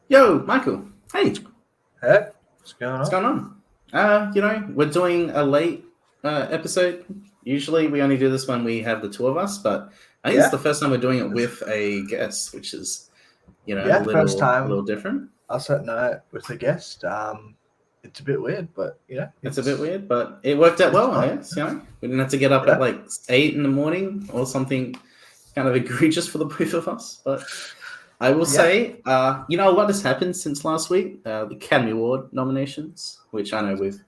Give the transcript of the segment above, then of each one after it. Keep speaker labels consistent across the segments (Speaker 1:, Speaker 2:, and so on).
Speaker 1: Yo, Michael. Hey,
Speaker 2: Hey, what's going
Speaker 1: what's
Speaker 2: on?
Speaker 1: going on? We're doing a late episode. Usually we only do this when we have the two of us, but I think it's the
Speaker 2: Yeah,
Speaker 1: first time we're doing it with a guest, which is, a
Speaker 2: yeah, first
Speaker 1: little
Speaker 2: time
Speaker 1: different.
Speaker 2: us at night with a guest. It's a bit weird, but
Speaker 1: It's a bit weird, but it worked out
Speaker 2: it's
Speaker 1: well, I
Speaker 2: fun.
Speaker 1: guess. We didn't have to get up at
Speaker 2: Yeah,
Speaker 1: like 8 in the morning or something kind of egregious for the both of us. But I will
Speaker 2: yeah,
Speaker 1: say, a lot has happened since last week. The Academy Award nominations, which I know we've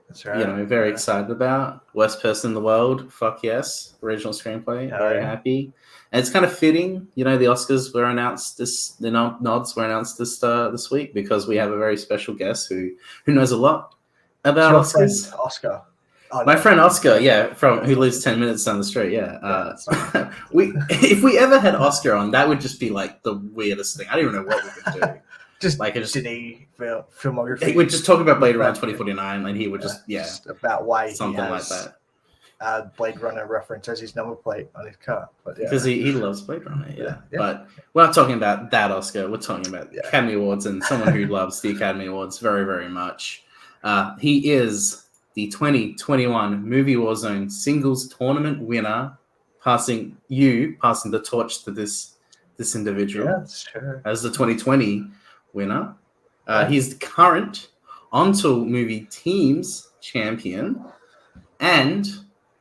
Speaker 2: that's right.
Speaker 1: very excited about. Worst person in the world, fuck yes. Original screenplay,
Speaker 2: Oh
Speaker 1: very
Speaker 2: yeah,
Speaker 1: happy. And it's kind of fitting, the Oscars were announced the nods were announced this week because we have a very special guest who knows a lot
Speaker 2: it's
Speaker 1: about
Speaker 2: your friend
Speaker 1: Oscars.
Speaker 2: Oscar. Oh
Speaker 1: My
Speaker 2: no,
Speaker 1: friend Oscar, yeah, from
Speaker 2: that's
Speaker 1: who
Speaker 2: not
Speaker 1: lives
Speaker 2: good.
Speaker 1: 10 minutes down the street, yeah.
Speaker 2: Yeah, that's not good.
Speaker 1: We if we ever had Oscar on, that would just be like the weirdest thing. I don't even know what we could do.
Speaker 2: Just
Speaker 1: Like, it just
Speaker 2: Disney
Speaker 1: he
Speaker 2: filmography,
Speaker 1: would just talk about Blade Runner
Speaker 2: but
Speaker 1: 2049, and he would
Speaker 2: just about why he
Speaker 1: something like
Speaker 2: has
Speaker 1: that.
Speaker 2: Blade Runner reference as his number plate on his car. But
Speaker 1: Because he loves Blade Runner,
Speaker 2: yeah,
Speaker 1: But we're not talking about that Oscar. We're talking about
Speaker 2: yeah.
Speaker 1: Academy Awards and someone who loves the Academy Awards very, very much. He is the 2021 Movie Warzone Singles Tournament winner, passing the torch to this individual
Speaker 2: That's true.
Speaker 1: as the 2020 winner.
Speaker 2: Yeah.
Speaker 1: He's the current Onto Movie Teams champion, and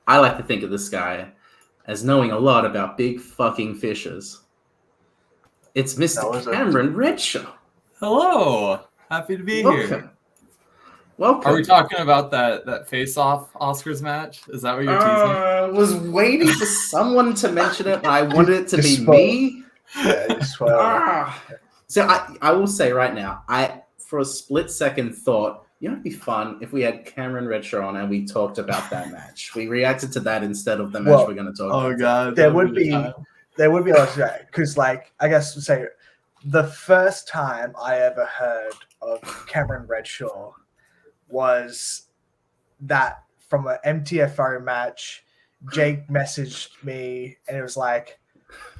Speaker 1: I like to think of this guy as knowing a lot about big fucking fishes. It's Mr. Cameron Redshaw.
Speaker 3: Hello. Happy to be here.
Speaker 1: Welcome.
Speaker 3: Are we talking about that face-off Oscars match? Is that what you're teasing?
Speaker 1: I was waiting for someone to mention it. I wanted it to be me.
Speaker 2: Yeah, you swear.
Speaker 1: So I will say right now, I for a split second thought, it'd be fun if we had Cameron Redshaw on and we talked about that match. We reacted to that instead of the match we're going to talk about.
Speaker 3: Oh god,
Speaker 2: there would be a lot of because, like, I guess say the first time I ever heard of Cameron Redshaw was that from an MTFO match. Jake messaged me and it was like,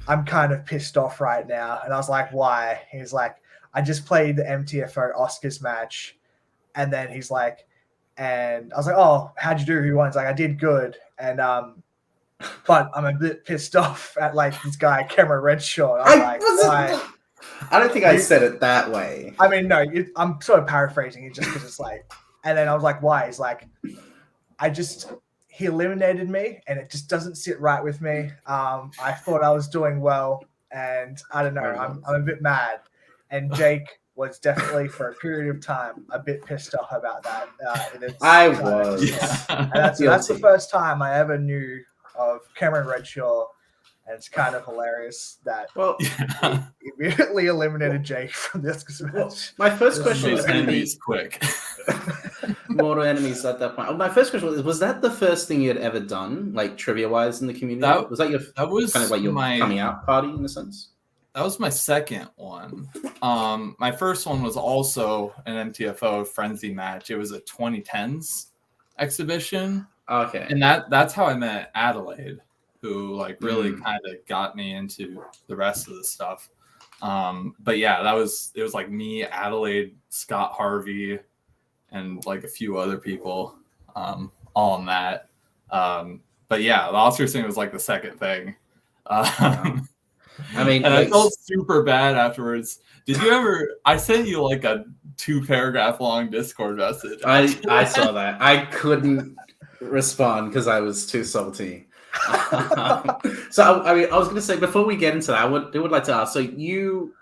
Speaker 2: I'm kind of pissed off right now. And I was like, why? He's like, I just played the MTFO Oscars match. And then he's like, and I was like, oh, how'd you do? Who won? He's like, I did good. And, but I'm a bit pissed off at like this guy, Cameron Redshaw. And I was like, why?
Speaker 1: I don't think I said it that way.
Speaker 2: I mean, no, I'm sort of paraphrasing it just because it's like, and then I was like, why? He's like, he eliminated me and it just doesn't sit right with me. I thought I was doing well and I don't know, I'm a bit mad. And Jake was definitely for a period of time a bit pissed off about that.
Speaker 1: I was.
Speaker 2: And that's the first time I ever knew of Cameron Redshaw. And it's kind of hilarious that he immediately eliminated Jake from the Oscars match.
Speaker 1: Well, my first question was
Speaker 3: enemies quick.
Speaker 1: Mortal enemies at that point. My first question was that the first thing you had ever done, like trivia-wise in the community? Was that kind of like your coming out party in a sense?
Speaker 3: That was my second one. My first one was also an MTFO Frenzy match. It was a 2010s exhibition.
Speaker 1: Okay.
Speaker 3: And that's how I met Adelaide, who like really kind of got me into the rest of the stuff. But yeah, it was like me, Adelaide, Scott Harvey, and like a few other people all on that. But yeah, the Oscars thing was like the second thing.
Speaker 1: I mean,
Speaker 3: and I felt super bad afterwards. Did you ever? I sent you like a 2-paragraph long Discord message.
Speaker 1: I saw that. I couldn't respond because I was too salty. So I was going to say before we get into that, I would like to ask. So you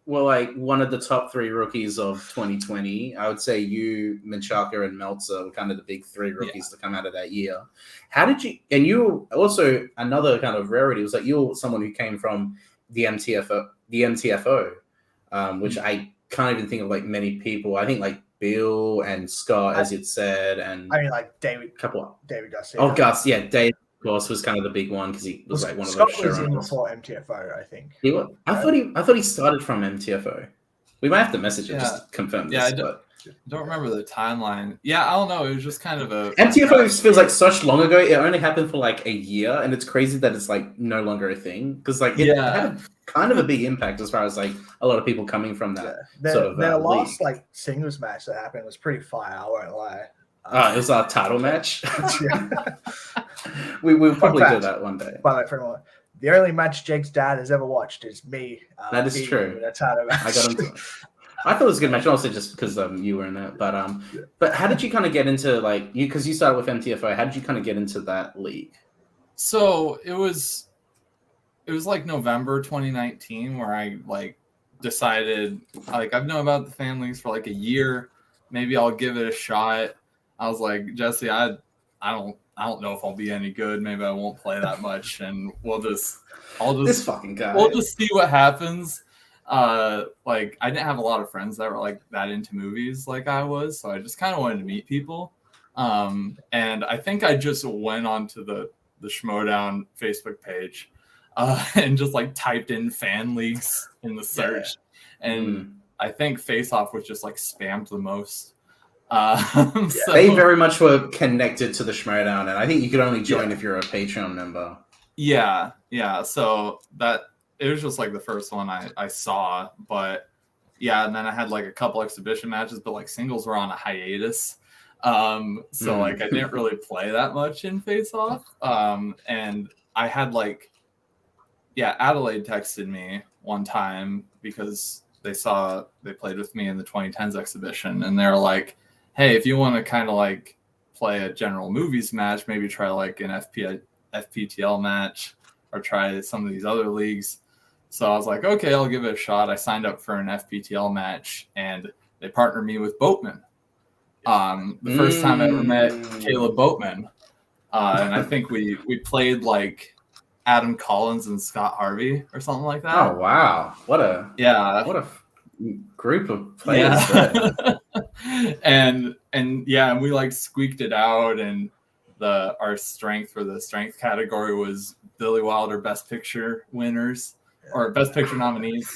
Speaker 1: were like one of the top 3 rookies of 2020. I would say you, Menchaca, and Meltzer were kind of the big 3 rookies to come out of that year. How did you? And you also another kind of rarity was that you're someone who came from the MTFO, which I can't even think of like many people. I think like Bill and Scott, as you'd said, and
Speaker 2: I mean like David Garcia.
Speaker 1: Oh, Gus, yeah, Dave. Of course, was kind of the big one because he was like one
Speaker 2: Scott
Speaker 1: of those
Speaker 2: was in
Speaker 1: showrunners.
Speaker 2: before MTFO, I think.
Speaker 1: I thought he started from MTFO. We might have to message him just to confirm this.
Speaker 3: don't remember the timeline. Yeah, I don't know. It was just kind of a
Speaker 1: MTFO feels like such long ago. It only happened for like a year, and it's crazy that it's like no longer a thing because like it had kind of a big impact as far as like a lot of people coming from that sort of
Speaker 2: their last
Speaker 1: league.
Speaker 2: like singles match that happened was pretty fire. I won't lie.
Speaker 1: It was our title match. We'll probably do that one day.
Speaker 2: By the way, for everyone, the only match Jake's dad has ever watched is me.
Speaker 1: That is true.
Speaker 2: A title match.
Speaker 1: I got into it. I thought it was a good match, also just because you were in it. But how did you kind of get into like you? Because you started with MTFO. How did you kind of get into that league?
Speaker 3: So it was like November 2019 where I like decided like I've known about the families for like a year. Maybe I'll give it a shot. I was like, Jesse, I don't know if I'll be any good. Maybe I won't play that much, and this
Speaker 1: fucking guy.
Speaker 3: We'll just see what happens. Like I didn't have a lot of friends that were like that into movies like I was, so I just kind of wanted to meet people. And I think I just went onto the Schmodown Facebook page, and just like typed in fan leagues in the search, and I think Face Off was just like spammed the most. So,
Speaker 1: they very much were connected to the Schmodown, and I think you could only join if you're a Patreon member.
Speaker 3: Yeah. So that it was just like the first one I saw, but yeah, and then I had like a couple exhibition matches, but like singles were on a hiatus. So like I didn't really play that much in Face Off. And I had like, Adelaide texted me one time because they played with me in the 2010s exhibition, and they're like, hey, if you want to kind of like play a general movies match, maybe try like an FPTL match or try some of these other leagues. So I was like, okay, I'll give it a shot. I signed up for an FPTL match, and they partnered me with Boatman. The first time I ever met Caleb Boatman. And I think we played like Adam Collins and Scott Harvey or something like that.
Speaker 1: Oh, wow. What a group of players.
Speaker 3: Yeah. and we like squeaked it out, and our strength for the strength category was Billy Wilder Best Picture winners or Best Picture nominees.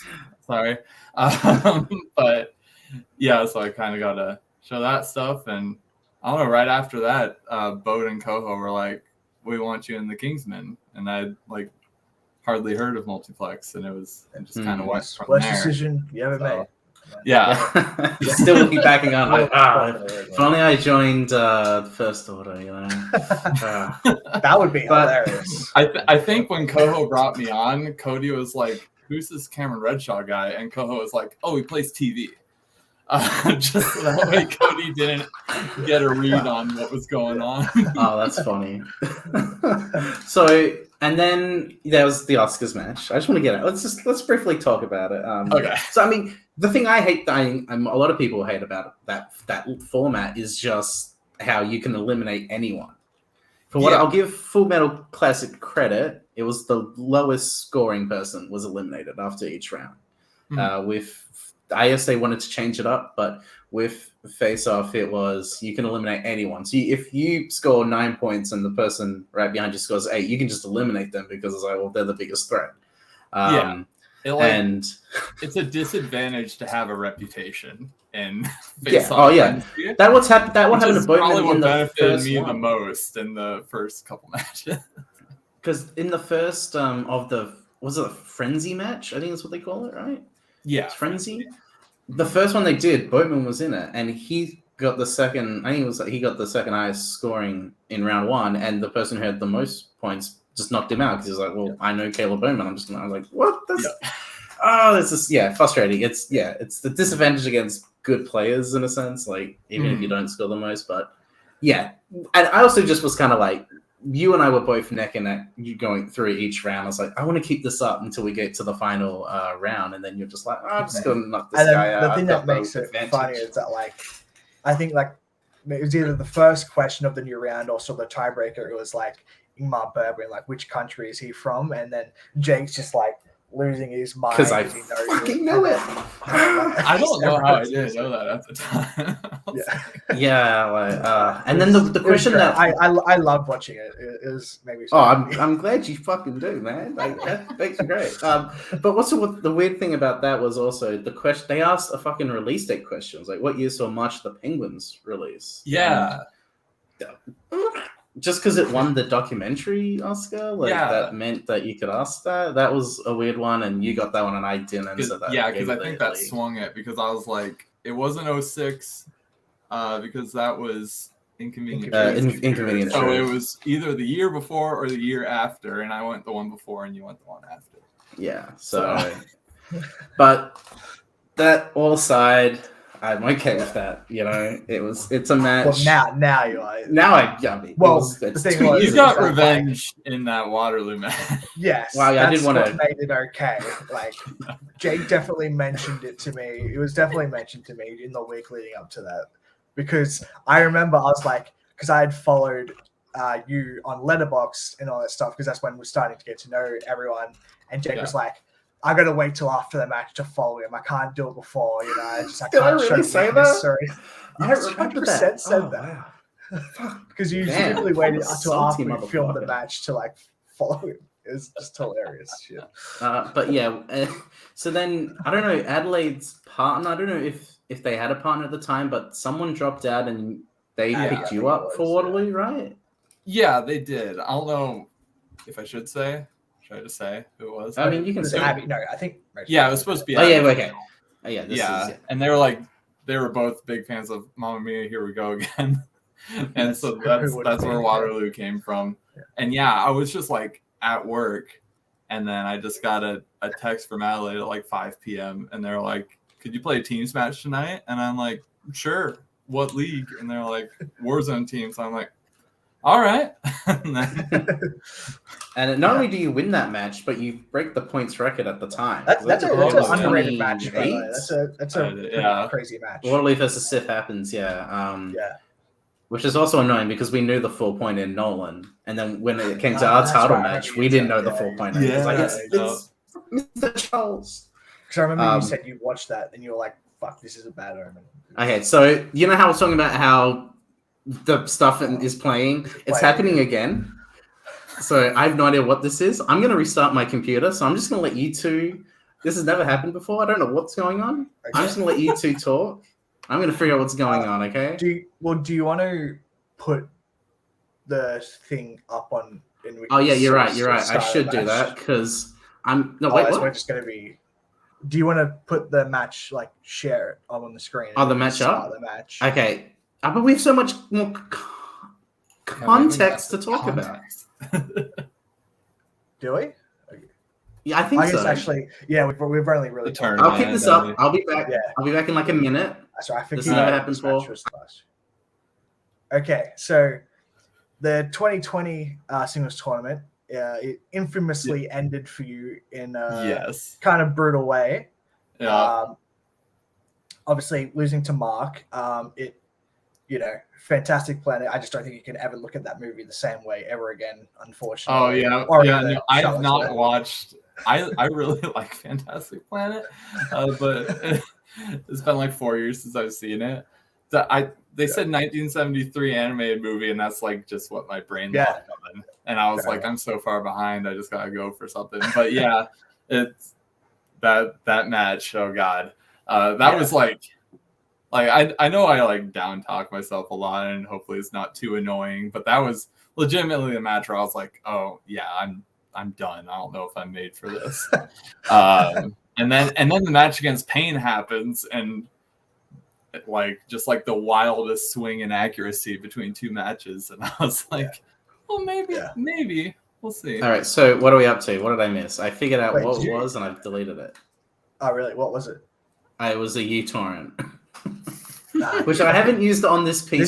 Speaker 3: Sorry. But yeah, so I kind of got to show that stuff, and I don't know, right after that, Boat and Coho were like, we want you in the Kingsman, and I'd like hardly heard of Multiplex, and it just kind of went from there.
Speaker 2: Worst decision you ever made.
Speaker 3: Yeah.
Speaker 1: Still looking back and going like, if only I joined the First Order, you know.
Speaker 2: That would be hilarious.
Speaker 3: I think when Coho brought me on, Cody was like, who's this Cameron Redshaw guy? And Coho was like, oh, he plays TV. Just so that way Cody didn't get a read on what was going on.
Speaker 1: Oh, that's funny. So, and then there was the Oscars match. I just want to get it. Let's briefly talk about it.
Speaker 3: Okay.
Speaker 1: So, I mean, the thing I hate, a lot of people hate about that format is just how you can eliminate anyone. For what I'll give Full Metal Classic credit, it was the lowest scoring person was eliminated after each round. With they wanted to change it up, but with Face Off, it was you can eliminate anyone. So if you score 9 points and the person right behind you scores 8, you can just eliminate them because it's like, well, they're the biggest threat.
Speaker 3: It's a disadvantage to have a reputation in Face Off.
Speaker 1: Oh yeah, that what happened to Boatman.
Speaker 3: Probably what benefited me
Speaker 1: one.
Speaker 3: the most in the first couple matches.
Speaker 1: Because in the first was it a Frenzy match? I think that's what they call it, right?
Speaker 3: Yeah,
Speaker 1: Frenzy. The first one they did, Boatman was in it, and he got the second. I think he got the second highest scoring in round 1, and the person who had the most points just knocked him out because he was like, "Well, I know Caleb Boatman. I was like, what? This is frustrating. It's the disadvantage against good players in a sense, like even if you don't score the most. But yeah, and I also just was kind of like, you and I were both neck and neck going through each round. I was like, I want to keep this up until we get to the final round, and then you're just like, I'm just going to knock this guy out.
Speaker 2: The thing that makes it funny is that, like, I think like it was either the first question of the new round or so the tiebreaker. It was like Ingmar Bergman, like which country is he from? And then Jake's just like, losing his mind
Speaker 1: because I
Speaker 2: he knows
Speaker 1: fucking know it.
Speaker 3: I don't know how I
Speaker 2: everyone's
Speaker 3: didn't
Speaker 2: losing.
Speaker 3: know that at the time.
Speaker 2: Yeah.
Speaker 1: Yeah, like, and then the
Speaker 2: It was
Speaker 1: question
Speaker 2: great.
Speaker 1: that
Speaker 2: I loved watching it. It was maybe.
Speaker 1: oh, I'm glad you fucking do, man. Like that makes me great. But what's the weird thing about that was also the question they asked a fucking release date questions, like what year saw March the Penguins release?
Speaker 3: Yeah.
Speaker 1: Just because it won the documentary Oscar, like
Speaker 3: Yeah.
Speaker 1: that meant that you could ask that. That was a weird one, and you got that one, and I didn't. So that
Speaker 3: Yeah,
Speaker 1: gave
Speaker 3: because
Speaker 1: it
Speaker 3: I
Speaker 1: the
Speaker 3: think that
Speaker 1: lead.
Speaker 3: swung it because I was like, it wasn't 06, because that was Inconvenient Truth.
Speaker 1: Inconvenient
Speaker 3: So
Speaker 1: Truth.
Speaker 3: it was either the year before or the year after, and I went the one before, and you went the one after.
Speaker 1: Yeah. So, but that all aside, I'm okay with that. You know, it's a match.
Speaker 2: Well, now you are.
Speaker 1: Now I mean,
Speaker 2: Well,
Speaker 1: it's
Speaker 2: the thing
Speaker 1: 2
Speaker 2: was-
Speaker 1: years
Speaker 3: You got
Speaker 1: ago.
Speaker 3: revenge in that Waterloo match.
Speaker 2: Yes,
Speaker 1: Wow, yeah, I
Speaker 2: that's
Speaker 1: did wanna-
Speaker 2: what made it okay. Like Jake definitely mentioned it to me. It was definitely mentioned to me in the week leading up to that because I remember I was like, because I had followed you on Letterboxd and all that stuff because that's when we're starting to get to know everyone. And Jake was like, I got to wait till after the match to follow him. I can't do it before, you know. I
Speaker 1: Did I
Speaker 2: can't
Speaker 1: really
Speaker 2: show
Speaker 1: say
Speaker 2: weakness,
Speaker 1: that?
Speaker 2: sorry.
Speaker 1: I remember that.
Speaker 2: said
Speaker 1: Oh,
Speaker 2: that.
Speaker 1: wow.
Speaker 2: Because you
Speaker 1: Damn,
Speaker 2: typically waited
Speaker 1: I'm a
Speaker 2: until
Speaker 1: salty
Speaker 2: after we filmed the
Speaker 1: motherfucker.
Speaker 2: match to like follow him. It's just hilarious. Shit.
Speaker 1: But yeah, so then I don't know Adelaide's partner. I don't know if they had a partner at the time, but someone dropped out and they
Speaker 3: Yeah,
Speaker 1: picked
Speaker 2: I
Speaker 1: you
Speaker 2: think
Speaker 1: up
Speaker 2: it
Speaker 1: for
Speaker 2: was,
Speaker 1: Waterloo, right?
Speaker 3: Yeah, they did. I don't know if I should say. Should I just say who it was?
Speaker 1: I mean, you can
Speaker 2: Was
Speaker 1: say
Speaker 2: it Abby? No, I think.
Speaker 3: Yeah, it was supposed to be.
Speaker 1: Oh yeah,
Speaker 3: Abby.
Speaker 1: okay. Oh yeah, this
Speaker 3: Yeah,
Speaker 1: is
Speaker 3: and they were both big fans of Mamma Mia, Here We Go Again. And so that's where Waterloo came from.
Speaker 2: Yeah.
Speaker 3: And yeah, I was just like at work, and then I just got a text from Adelaide at like 5 p.m. and they're like, "Could you play a teams match tonight?" And I'm like, "Sure. What league?" And they're like, "Warzone team." So I'm like, "All right."
Speaker 1: And not only do you win that match, but you break the points record at the time.
Speaker 2: That's an
Speaker 3: Yeah.
Speaker 2: underrated match. By the way.
Speaker 1: 28?
Speaker 2: That's a
Speaker 3: Yeah.
Speaker 2: crazy match.
Speaker 1: Waterloo versus Sith happens, yeah.
Speaker 2: Yeah.
Speaker 1: Which is also annoying because we knew the 4-point in Nolan, and then when it came to our
Speaker 2: That's
Speaker 1: title
Speaker 2: right, I
Speaker 1: match,
Speaker 2: remember
Speaker 1: we
Speaker 2: you
Speaker 1: didn't know
Speaker 2: said,
Speaker 1: the
Speaker 2: yeah,
Speaker 1: 4-point.
Speaker 3: yeah,
Speaker 1: It's like
Speaker 3: yeah.
Speaker 1: it's Mr. Charles.
Speaker 2: Because I remember you said you watched that and you were like, "Fuck, this is a bad omen."
Speaker 1: Okay, so you know how I was talking about how the stuff is playing? It's happening again. So I have no idea what this is. I'm going to restart my computer, so I'm just going to let you two. This has never happened before. I don't know what's going on.
Speaker 2: Okay.
Speaker 1: I'm just going to let you two talk. I'm going to figure out what's going on, okay?
Speaker 2: Do you want to put the thing up on?
Speaker 1: Oh, yeah, you're right. I should do that because I'm... No, wait, what?
Speaker 2: We're just going to be... Do you want to put the match, like, share it on the screen?
Speaker 1: Oh, the match up?
Speaker 2: The match.
Speaker 1: Okay. But we have so much more context to talk about.
Speaker 2: Do we?
Speaker 1: Yeah, I think
Speaker 2: I guess
Speaker 1: so.
Speaker 2: actually, yeah, we've only really...
Speaker 1: I'll keep this up. I'll be back.
Speaker 2: Yeah.
Speaker 1: I'll be back in like a minute.
Speaker 2: Sorry, I think
Speaker 1: This never happened before.
Speaker 2: Okay, so the 2020 singles tournament, it infamously ended for you in a kind of brutal way.
Speaker 3: Yeah.
Speaker 2: Obviously, losing to Mark, fantastic planet. I just don't think you can ever look at that movie the same way ever again, unfortunately.
Speaker 3: Oh yeah, no, I have not watched. I really like Fantastic Planet, but it's been like 4 years since I've seen it. They said 1973 animated movie, and that's like just what my brain thought of. And I was like, I'm so far behind. I just gotta go for something. But yeah, it's that match. Oh god, that was like I know I like down talk myself a lot, and hopefully it's not too annoying. But that was legitimately the match where I was like, oh yeah, I'm done. I don't know if I'm made for this. And then the match against Payne happens, and just like the wildest swing in accuracy between two matches, and I was like, well, maybe we'll see.
Speaker 1: All right, so what are we up to? What did I miss? I figured out what it was, and I've deleted it.
Speaker 2: Oh really? What was it?
Speaker 1: It was a uTorrent, which I haven't used on this PC.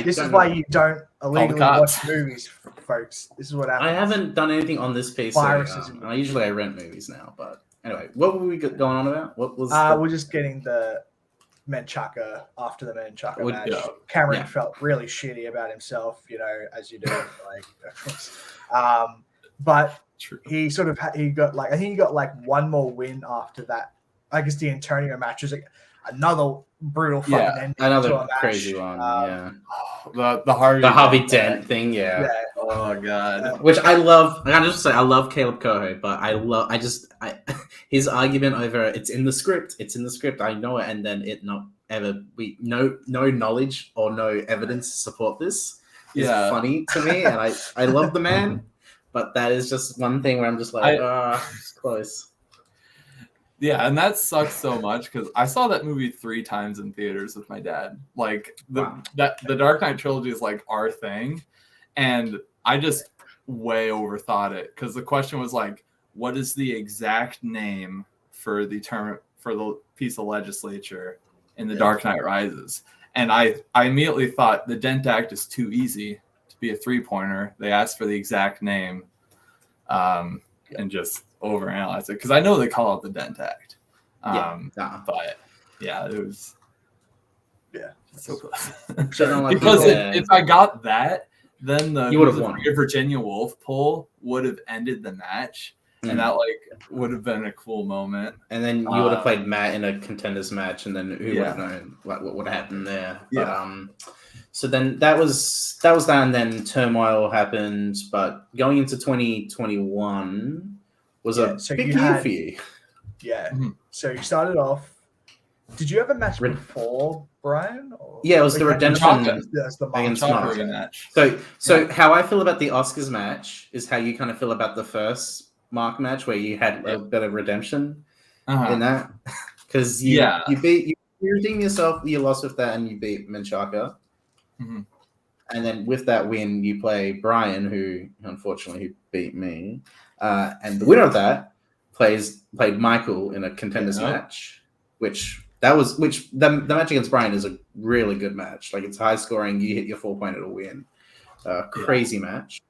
Speaker 2: This is why you don't illegally watch movies, folks. This is what happens.
Speaker 1: I haven't done anything on this PC.
Speaker 2: Viruses.
Speaker 1: Usually I rent movies now, but anyway, what were we going on about? What was?
Speaker 2: We're just getting the Menchaca after the Menchaca match.
Speaker 1: Yeah.
Speaker 2: Cameron felt really shitty about himself, as you do. But
Speaker 3: True.
Speaker 2: he sort of he got like I think he got like one more win after that. I guess the Antonio match was like another brutal fucking ending to a
Speaker 1: Another
Speaker 2: match.
Speaker 1: crazy one. Yeah.
Speaker 3: The
Speaker 1: Harvey Dent thing. Yeah.
Speaker 3: Oh god.
Speaker 1: Which I love. I just say I love Caleb Coho, but his argument over it's in the script. It's in the script. I know it, and then it not ever be no knowledge or no evidence to support this is funny to me, and I love the man, but that is just one thing where I'm just like, it's close.
Speaker 3: Yeah, and that sucks so much because I saw that movie 3 times in theaters with my dad. Like the Dark Knight trilogy is like our thing, and I just way overthought it because the question was like, what is the exact name for the piece of legislature in The Dark Knight Rises? And I immediately thought the Dent Act is too easy to be a 3-pointer. They asked for the exact name, and just overanalyze it because I know they call it the Dent Act. But yeah, it was so close. Because if I got that, then the Virginia Wolf pull would have ended the match, and that would have been a cool moment.
Speaker 1: And then you would have played Matt in a contenders match, and then who would have known what would happen there?
Speaker 3: Yeah.
Speaker 1: So then that was that, and then turmoil happened. But going into 2021 was a big year for you.
Speaker 2: Yeah. Mm-hmm. So you started off. Did you have a match before Brian?
Speaker 1: Yeah, it was the redemption
Speaker 2: against
Speaker 1: Mark
Speaker 3: match.
Speaker 1: So how I feel about the Oscars match is how you kind of feel about the first Mark match, where you had a bit of redemption in that, because you redeemed yourself. You lost with that, and you beat Menchaca.
Speaker 3: Mm-hmm.
Speaker 1: And then with that win, you play Brian, who unfortunately beat me. And the winner of that played Michael in a contenders match, the match against Brian is a really good match. Like, it's high scoring. You hit your 4-point, it'll win. Crazy match.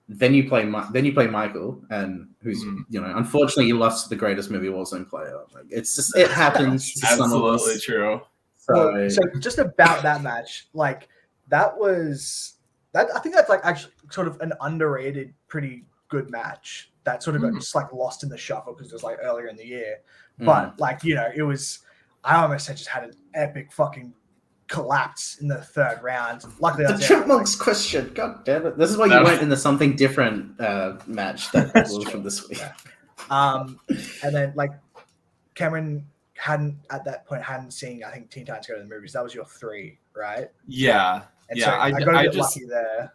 Speaker 1: Then you play Michael, and who's unfortunately you lost to the greatest movie Warzone player. Like, it's just, it happens. To
Speaker 3: Absolutely true.
Speaker 2: So just about that match, like that was that. I think that's like actually sort of an underrated, pretty good match that sort of got just like lost in the shuffle because it was like earlier in the year. But like, it was, I almost just had an epic fucking collapse in the 3rd round. Luckily,
Speaker 1: the Chipmunks question. God damn it! This is why you went into something different match that was from this week.
Speaker 2: And then like Cameron hadn't seen, I think, Teen Titans Go to the Movies. That was your 3, right?
Speaker 3: Yeah.
Speaker 2: And so I got a bit lucky there.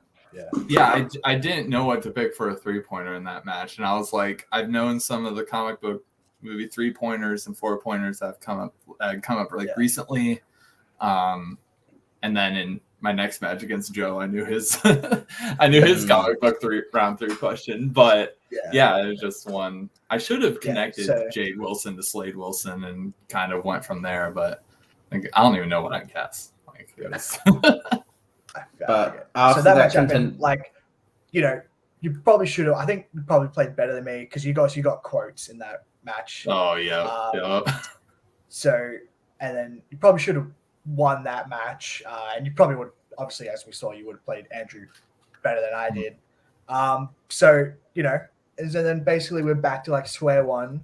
Speaker 3: Yeah, I didn't know what to pick for a 3-pointer in that match, and I was like, I've known some of the comic book movie 3-pointers and 4-pointers that have come up recently, and then in my next match against Joe, I knew his comic book round 3 question, but it was just one. I should have connected Jade Wilson to Slade Wilson and kind of went from there, but I don't even know what I guess. Like, it was.
Speaker 1: But
Speaker 2: so that match happened, like, you probably should have. I think you probably played better than me because you got quotes in that match.
Speaker 3: Oh yeah.
Speaker 2: So, and then you probably should have won that match, and you probably would. Obviously, as we saw, you would have played Andrew better than I did. So and then basically we're back to like square one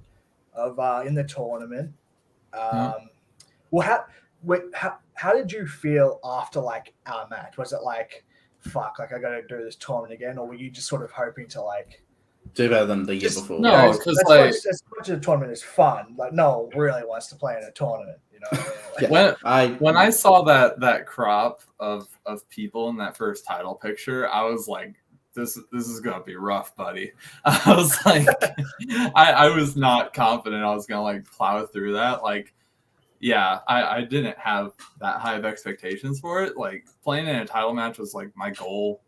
Speaker 2: of in the tournament. Well, how did you feel after like our match? Was it like, fuck, like I got to do this tournament again, or were you just sort of hoping to like
Speaker 1: do better than the year before?
Speaker 3: No, because
Speaker 2: as much as a tournament is fun, like no one really wants to play in a tournament.
Speaker 3: When I saw that crop of people in that first title picture, I was like, this is gonna be rough, buddy. I was like, I was not confident I was gonna like plow through that. Like, yeah, I didn't have that high of expectations for it. Like, playing in a title match was like my goal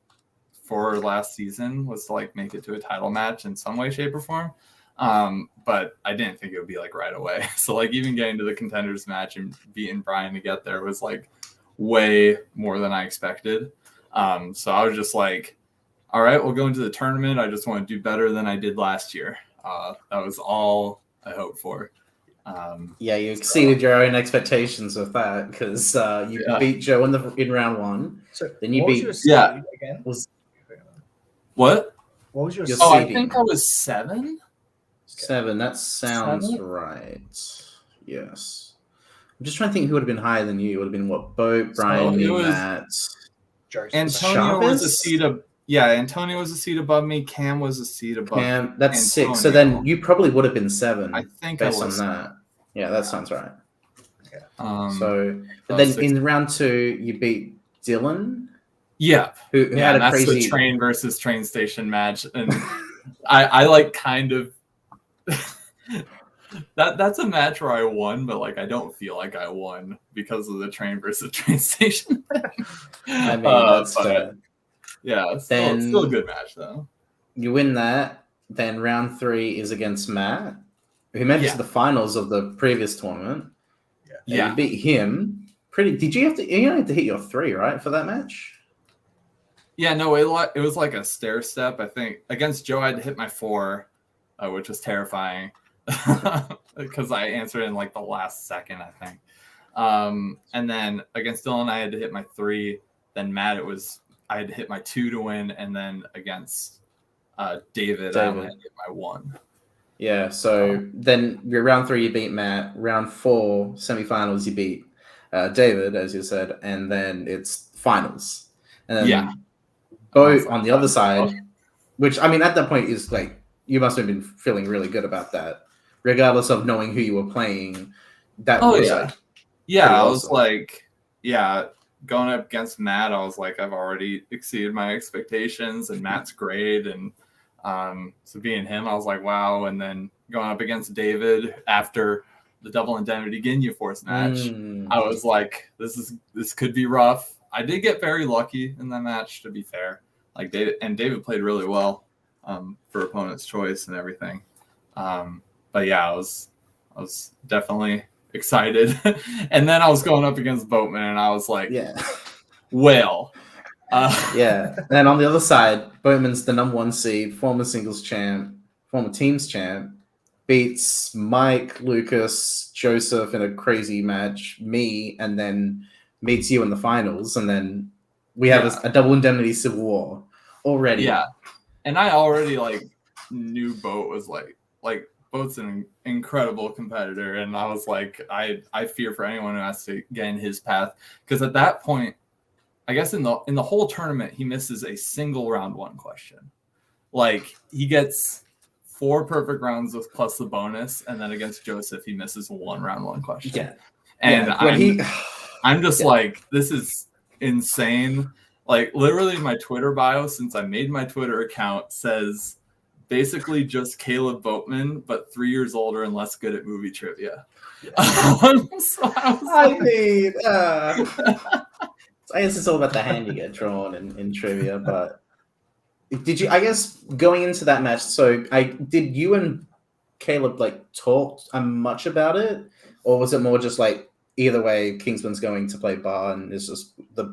Speaker 3: for last season, was to like make it to a title match in some way, shape, or form. But I didn't think it would be like right away. So like even getting to the contenders match and beating Brian to get there was like way more than I expected. So I was just like, all right, we'll go into the tournament. I just want to do better than I did last year. That was all I hoped for.
Speaker 1: You exceeded your own expectations with that because you beat Joe in round 1.
Speaker 2: So
Speaker 1: then you beat
Speaker 2: again.
Speaker 3: What?
Speaker 2: What was your
Speaker 1: Your
Speaker 3: Oh, I
Speaker 1: seeding.
Speaker 3: think I was 7.
Speaker 1: 7. That sounds
Speaker 3: 7?
Speaker 1: right. Yes. I'm just trying to think who would have been higher than you. It would have been what? Boat,
Speaker 3: So
Speaker 1: Brian,
Speaker 3: it
Speaker 1: me,
Speaker 3: was-
Speaker 1: Matt.
Speaker 2: Joseph?
Speaker 3: Antonio was a
Speaker 1: Chavez?
Speaker 3: seat Antonio was a seat above me. Cam was a seat above me.
Speaker 1: Cam, that's 6. So
Speaker 3: Antonio.
Speaker 1: then you probably would have been 7
Speaker 3: I think
Speaker 1: based
Speaker 3: I
Speaker 1: on
Speaker 3: was.
Speaker 1: that. Yeah, that sounds right.
Speaker 3: So
Speaker 1: But then in round 2, you beat Dylan,
Speaker 3: yeah,
Speaker 1: who had a
Speaker 3: that's
Speaker 1: crazy
Speaker 3: the train versus train station match, and I like kind of that's a match where I won, but like I don't feel like I won because of the train versus train station.
Speaker 1: I mean, that's fair.
Speaker 3: Yeah,
Speaker 1: Then
Speaker 3: still a good match though.
Speaker 1: You win that. Then round 3 is against Matt, who made it to the finals of the previous tournament.
Speaker 3: Yeah.
Speaker 1: You beat him. Did you have to? You only had to hit your 3, right, for that match?
Speaker 3: Yeah, no, it was like a stair step. I think against Joe, I had to hit my 4, which was terrifying because I answered in like the last second, I think. And then against Dylan, I had to hit my 3. Then Matt, I had to hit my 2 to win, and then against David, I only had to hit my 1.
Speaker 1: Yeah. So then round 3, you beat Matt. Round 4, semifinals, you beat David, as you said, and then it's finals. And then Boat on the other side, which I mean, at that point is like you must have been feeling really good about that, regardless of knowing who you were playing. That was like,
Speaker 3: I was like, going up against Matt, I was like, I've already exceeded my expectations, and Matt's great, and so being him, I was like, wow. And then going up against David after the Double Indemnity Ginyu Force match, I was like, this could be rough. I did get very lucky in that match, to be fair. Like David played really well for opponent's choice and everything. But yeah, I was definitely excited. And then I was going up against Boatman, and I was like, well.
Speaker 1: Then on the other side, Boatman's the number 1 seed, former singles champ, former teams champ, beats Mike, Lucas, Joseph in a crazy match, me, and then meets you in the finals, and then we have a double indemnity civil war already.
Speaker 3: Yeah, and I already like knew Boat was like Boat's an incredible competitor, and I was like, I fear for anyone who has to get in his path, because at that point, I guess in the whole tournament, he misses a single round 1 question. Like he gets 4 perfect rounds with plus the bonus, and then against Joseph, he misses 1 round 1 question.
Speaker 1: Yeah,
Speaker 3: and I'm just like, this is insane. Like literally, my Twitter bio since I made my Twitter account says basically just Caleb Boatman, but 3 years older and less good at movie trivia. So I
Speaker 1: guess it's all about the hand you get drawn in trivia. But did you? I guess going into that match, did you and Caleb like talk much about it, or was it more just like either way, Kingsman's going to play bar and it's just the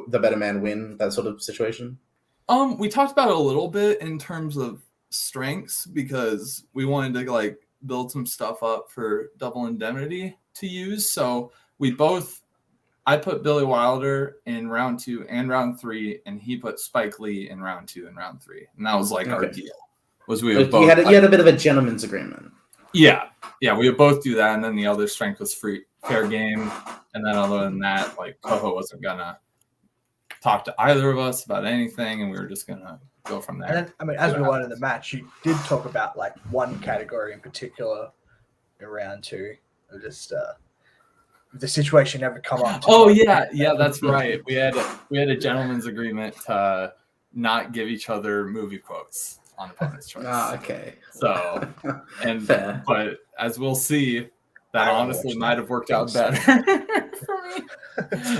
Speaker 1: better man win, that sort of situation?
Speaker 3: We talked about it a little bit in terms of strengths, because we wanted to like build some stuff up for Double Indemnity to use. So I put Billy Wilder in round 2 and round 3, and he put Spike Lee in round 2 and round 3, and that was like our deal. You
Speaker 1: had a bit of a gentleman's agreement.
Speaker 3: Yeah, we would both do that, and then the other strength was fair game, and then other than that, like Koho wasn't gonna talk to either of us about anything, and we were just gonna go from there.
Speaker 2: And then, I mean, as we went in the match, you did talk about like one category in particular in round 2, just if the situation ever come up.
Speaker 3: That's right. We had a gentleman's agreement to not give each other movie quotes on opponent's choice.
Speaker 1: Okay.
Speaker 3: So, but as we'll see, that honestly might have worked out better for me.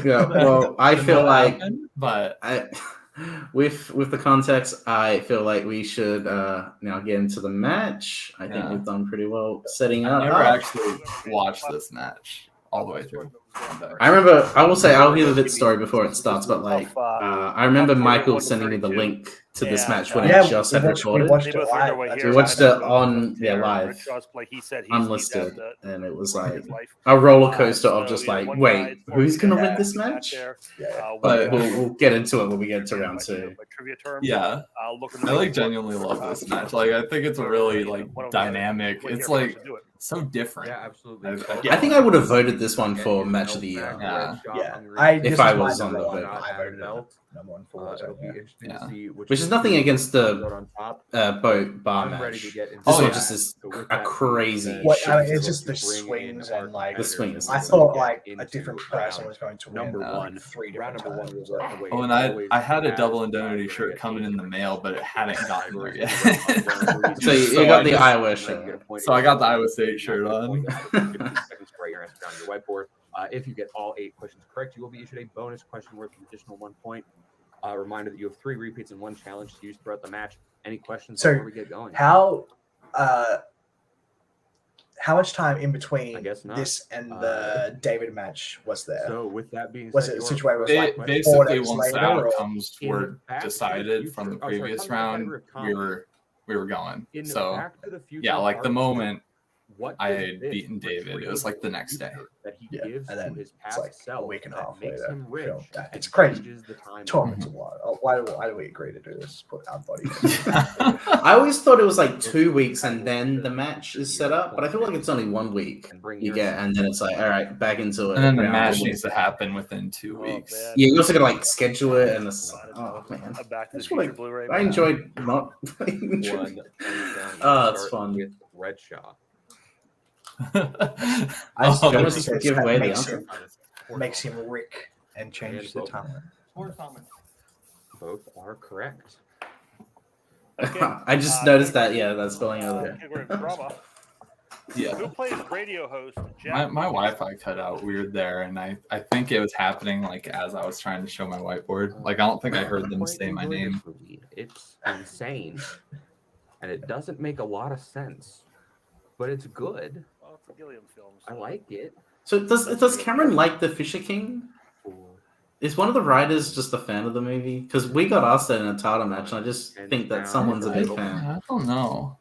Speaker 1: Yeah. Well, I feel like,
Speaker 3: but
Speaker 1: with the context, I feel like we should now get into the match. I think we've done pretty well setting up.
Speaker 3: I never actually watched this match. all the way through.
Speaker 1: I remember. I will say I'll hear the bit story before it starts, but like I remember Michael sending me the link to this match when it just had recorded. We watched it on live, unlisted, and it was like a roller coaster of just like, wait, who's gonna win this match? But we'll get into it when we get to round 2.
Speaker 3: Yeah, I like genuinely love this match. Like I think it's a really like dynamic. It's like so different.
Speaker 4: Yeah, absolutely.
Speaker 1: I think I would have voted this one for match of the year. If I was on the vote.
Speaker 2: Number one for
Speaker 1: Which is nothing against the boat bar match. This one just is a crazy.
Speaker 2: It's just the swings and like
Speaker 1: the swings.
Speaker 2: I thought like a different person was going to win.
Speaker 4: Number one,
Speaker 2: 3
Speaker 4: round
Speaker 2: different
Speaker 4: number
Speaker 2: times.
Speaker 4: one.
Speaker 3: Oh, and I had a double indemnity shirt coming in the mail, but it hadn't gotten here yet.
Speaker 1: So you got the Iowa shirt.
Speaker 3: So I got the Iowa State shirt on.
Speaker 4: If you get all 8 questions correct, you will be issued a bonus question worth an additional 1 point. Reminder that you have 3 repeats and 1 challenge to use throughout the match. Any questions before we get going?
Speaker 2: How much time in between this and the David match was there?
Speaker 4: So with that being said,
Speaker 2: was it a situation where it was like
Speaker 3: basically once the outcomes were decided from the previous round, we were going. So yeah, like the moment I had beaten David, it was like the next day.
Speaker 4: That he gives
Speaker 2: and then
Speaker 4: to his
Speaker 2: it's
Speaker 4: past
Speaker 2: like a
Speaker 4: self
Speaker 2: week and a
Speaker 4: that
Speaker 2: half
Speaker 4: makes
Speaker 2: later.
Speaker 4: him rich.
Speaker 2: It's crazy.
Speaker 4: Changes the time.
Speaker 2: 12 minutes of why do we agree to do this? Put our body.
Speaker 1: I always thought it was like 2 weeks and then the match is set up, but I feel like it's only 1 week you get, and then it's like, all right, back into it.
Speaker 3: And then the match needs to happen within 2 weeks.
Speaker 1: Yeah, you also gotta like schedule it, and it's like, oh man, I enjoyed not playing. Oh, it's fun.
Speaker 4: With Redshaw.
Speaker 1: I just don't just give away the answer.
Speaker 2: Makes him Rick and changes the timeline.
Speaker 4: Both are correct.
Speaker 1: I just noticed that. Yeah, that's spelling over there.
Speaker 3: Yeah.
Speaker 5: Who plays radio host?
Speaker 3: My Wi-Fi cut out weird there, and I think it was happening like as I was trying to show my whiteboard. Like I don't think I heard them say my name.
Speaker 4: It's insane, and it doesn't make a lot of sense, but it's good. I like it.
Speaker 1: So does Cameron like the Fisher King? Is one of the writers just a fan of the movie? Because we got asked that in a title match, and I just think that someone's a big fan.
Speaker 3: I don't know.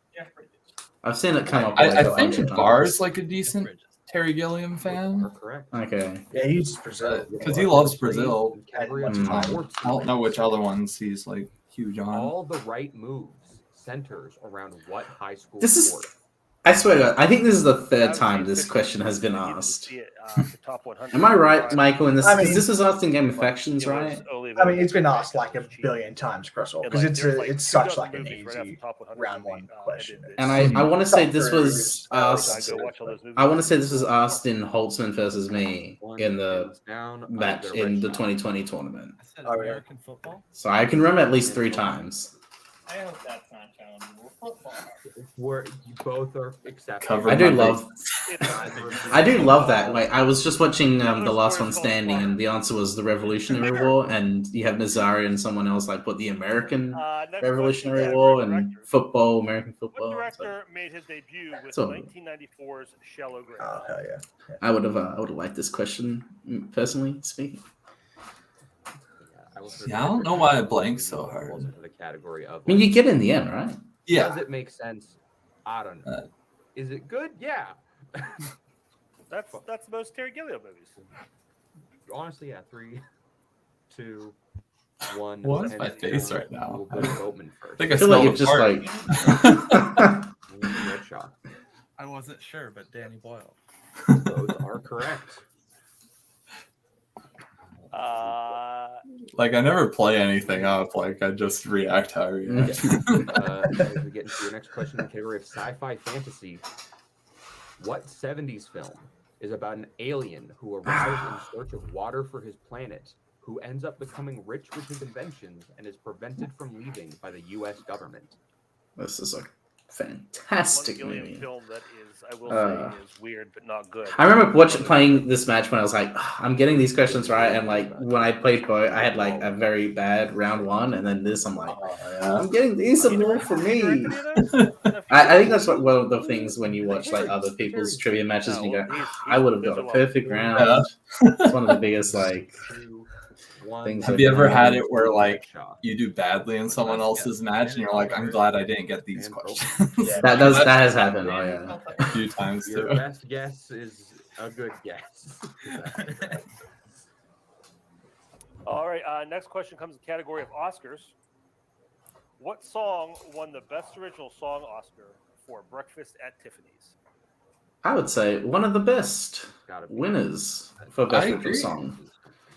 Speaker 1: I've seen it come up.
Speaker 3: I think Bar's like a decent Terry Gilliam fan.
Speaker 4: Correct.
Speaker 1: Okay.
Speaker 2: Yeah, he's Brazil
Speaker 3: Because he loves Brazil.
Speaker 4: I
Speaker 3: don't know which other ones he's like huge on.
Speaker 4: All the right moves centers around what high school
Speaker 1: This
Speaker 4: sport?
Speaker 1: is. I swear to God, I think this is the 3rd time this question has been asked. Am I right, Michael? In this, this was asked in Game of Factions, right?
Speaker 2: I mean, it's been asked like a billion times across all because it's such like an easy round 1 question.
Speaker 1: And I want to say this was asked. I want to say this was asked in Holtzman versus me in the match in the 2020 tournament.
Speaker 6: American football.
Speaker 1: So I can remember at least 3 times.
Speaker 6: I hope that's not challenging football.
Speaker 4: Where you both are accepted.
Speaker 1: I do love that. Like I was just watching The Last One Standing, and the answer was the Revolutionary War, and you have Nazari and someone else like put the American Revolutionary War and football, American football.
Speaker 5: What director made his debut with
Speaker 1: So-
Speaker 5: 1994's Shallow Grave?
Speaker 2: Oh hell yeah!
Speaker 1: I would have liked this question personally speaking.
Speaker 3: Yeah, I don't know why I blanked so hard.
Speaker 4: The category of
Speaker 1: I mean, you get in the end, right?
Speaker 4: Does
Speaker 3: Yeah.
Speaker 4: it make sense? I don't know. Is it good? Yeah.
Speaker 5: That's most Terry Gilliam movies.
Speaker 4: Honestly, yeah. 3, 2, 1.
Speaker 3: What is my face right now?
Speaker 4: We'll go to Boatman first.
Speaker 3: I think
Speaker 1: I feel like you're just like.
Speaker 4: Redshaw.
Speaker 6: I wasn't sure, but Danny Boyle.
Speaker 4: Both are correct.
Speaker 3: Like I never play anything up. Like I just react how I react.
Speaker 4: As we get into your next question in the category of sci-fi fantasy, what 70s film is about an alien who arrives in search of water for his planet, who ends up becoming rich with his inventions and is prevented from leaving by the U.S. government?
Speaker 1: This is a fantastic
Speaker 5: One Gilliam
Speaker 1: movie.
Speaker 5: film that is, I will say, is weird but not good.
Speaker 1: I remember playing this match when I was like, I'm getting these questions right, and like when I played Boat, I had like a very bad round one, and then this, I'm like, I'm getting these are more for me. I think that's one of the things when you watch like other people's trivia matches, and you go, I would have got a perfect round. It's one of the biggest like things.
Speaker 3: Have you ever had it where like you do badly in someone else's match, and you're like, I'm glad I didn't get these questions.
Speaker 1: That has happened. Oh yeah,
Speaker 3: a few times
Speaker 4: Your
Speaker 3: too.
Speaker 4: best guess is a good guess.
Speaker 5: All right. Next question comes in the category of Oscars. What song won the Best Original Song Oscar for Breakfast at Tiffany's?
Speaker 1: I would say one of the best
Speaker 4: Gotta be.
Speaker 1: winners for best
Speaker 3: I
Speaker 1: original
Speaker 3: agree.
Speaker 1: song.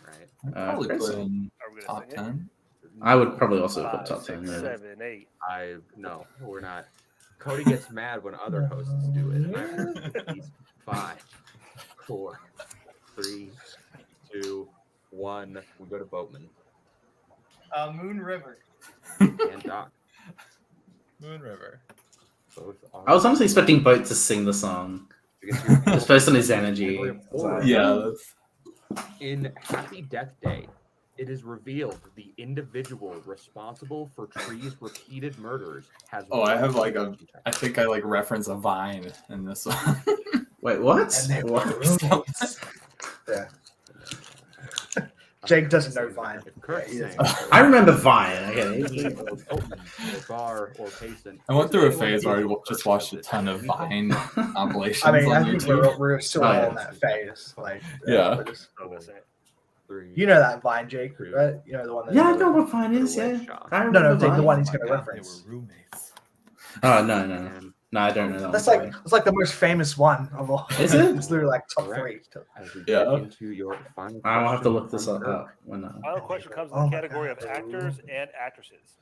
Speaker 4: Right.
Speaker 3: I'd probably put
Speaker 1: Grayson.
Speaker 3: in
Speaker 5: Are we gonna
Speaker 3: top
Speaker 5: sing it?
Speaker 3: 10.
Speaker 1: I would probably also put
Speaker 5: 5,
Speaker 1: top 10.
Speaker 5: 6,
Speaker 1: Yeah.
Speaker 5: 7, 8.
Speaker 4: No, we're not. Cody gets mad when other hosts do it. And I he's 5, 4, 3, 2, 1. We go to Boatman
Speaker 6: Moon River.
Speaker 4: and Doc.
Speaker 6: Moon River.
Speaker 4: Both are
Speaker 1: I was honestly expecting Boat to sing the song, just based on his energy.
Speaker 3: Yeah,
Speaker 4: In Happy Death Day, it is revealed the individual responsible for Tree's repeated murders has.
Speaker 3: Oh, I have like I think I like reference a Vine in this one.
Speaker 1: Wait, what?
Speaker 2: And they were
Speaker 1: What?
Speaker 2: roommates. Yeah. Jake doesn't know Vine.
Speaker 4: If Kurt's
Speaker 2: Yeah,
Speaker 4: saying
Speaker 1: I remember Vine. Okay.
Speaker 4: or Boatman or Bar or Payson,
Speaker 3: I went through a phase where I just watched a ton of Vine compilations
Speaker 2: I mean,
Speaker 3: on
Speaker 2: I think
Speaker 3: YouTube.
Speaker 2: we're still
Speaker 1: Oh,
Speaker 2: all
Speaker 1: yeah.
Speaker 2: in that phase. Like,
Speaker 3: Yeah.
Speaker 2: we're just-
Speaker 5: I'm gonna say it.
Speaker 4: 3.
Speaker 2: you know that Vine, Jake, right? You know the one. That
Speaker 1: Yeah, I know what Vine is. Yeah, I
Speaker 2: No,
Speaker 1: remember
Speaker 2: Jake, the
Speaker 1: Vine.
Speaker 2: one he's going to
Speaker 6: They were
Speaker 2: reference.
Speaker 6: roommates.
Speaker 1: Oh no,
Speaker 4: And
Speaker 1: I don't know that.
Speaker 2: That's
Speaker 1: one,
Speaker 2: like it's like the most famous one of all.
Speaker 1: Is it?
Speaker 2: It's literally like top
Speaker 4: Correct.
Speaker 2: 3.
Speaker 4: as we
Speaker 3: Yeah.
Speaker 4: get into your final
Speaker 1: I'll have to
Speaker 4: question
Speaker 1: look this
Speaker 4: from
Speaker 1: up.
Speaker 4: Kirk.
Speaker 1: When
Speaker 5: Final question comes in
Speaker 2: Oh
Speaker 5: the
Speaker 2: my
Speaker 5: category
Speaker 2: God.
Speaker 5: of actors and actresses.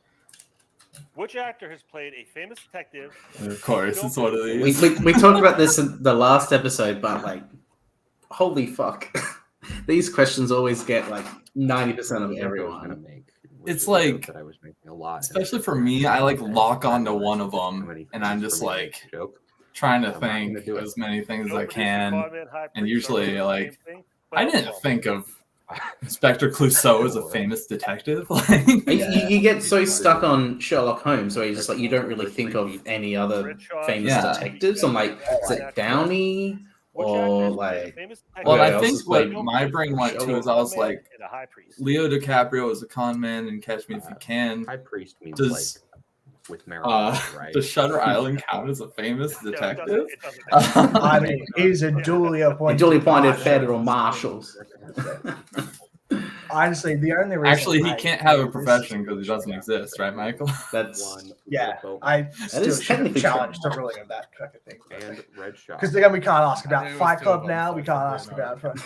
Speaker 5: Which actor has played a famous detective?
Speaker 3: Of course, it's one of
Speaker 1: we,
Speaker 3: these.
Speaker 1: we talked about this in the last episode, but like, holy fuck, these questions always get like 90% of
Speaker 4: I was gonna
Speaker 1: everyone.
Speaker 4: make, which
Speaker 3: It's
Speaker 4: is a joke
Speaker 3: like-
Speaker 4: that I was making a lot,
Speaker 3: Especially for me, I like lock onto one of them, and I'm just like
Speaker 4: joke.
Speaker 3: trying to
Speaker 4: I'm not gonna
Speaker 3: think
Speaker 4: do it.
Speaker 3: as many things as
Speaker 5: No
Speaker 3: I
Speaker 5: producer,
Speaker 3: can.
Speaker 5: Boatman, High
Speaker 3: and
Speaker 5: Priest,
Speaker 3: usually,
Speaker 5: Sarah,
Speaker 3: like,
Speaker 5: same thing,
Speaker 3: I
Speaker 5: but
Speaker 3: didn't
Speaker 5: also-
Speaker 3: think of Inspector Clouseau as a famous detective. Like,
Speaker 1: You get so stuck on Sherlock Holmes where you just like you don't really think of any other
Speaker 5: Redshaw,
Speaker 1: famous
Speaker 3: Yeah.
Speaker 1: detectives. I'm like, is it Downey
Speaker 5: Which
Speaker 1: or
Speaker 5: actor has played a
Speaker 1: like?
Speaker 5: famous
Speaker 3: well,
Speaker 1: Yeah,
Speaker 3: I
Speaker 1: I
Speaker 3: think
Speaker 1: also
Speaker 3: what
Speaker 1: played
Speaker 3: my brain went to is I was
Speaker 5: Boatman
Speaker 3: like,
Speaker 5: and a High Priest.
Speaker 3: Leo DiCaprio is a con man and Catch Me If You Can.
Speaker 4: High priest means
Speaker 3: Does-
Speaker 4: like with marijuana, right?
Speaker 3: Does Shutter Island count as a famous
Speaker 5: No, it
Speaker 3: detective?
Speaker 5: doesn't- it doesn't.
Speaker 2: I mean, he's a duly appointed.
Speaker 1: Duly appointed
Speaker 2: marshal.
Speaker 1: federal marshals.
Speaker 2: Honestly, the only reason
Speaker 3: Actually, he
Speaker 2: I
Speaker 3: can't have a
Speaker 2: knew this-
Speaker 3: profession because he doesn't exist, right, Michael?
Speaker 1: That's
Speaker 4: One,
Speaker 2: Yeah,
Speaker 4: Boatman
Speaker 2: I still
Speaker 1: is
Speaker 2: should have
Speaker 1: technically
Speaker 2: challenged
Speaker 1: true.
Speaker 2: the ruling of that kind of thing.
Speaker 4: and Redshaw.
Speaker 2: Because then we can't ask
Speaker 6: I
Speaker 2: about
Speaker 6: knew it was
Speaker 2: Fight
Speaker 6: 2
Speaker 2: Club
Speaker 6: of them,
Speaker 2: now.
Speaker 6: so
Speaker 2: We
Speaker 6: I
Speaker 2: can't
Speaker 6: figured
Speaker 2: ask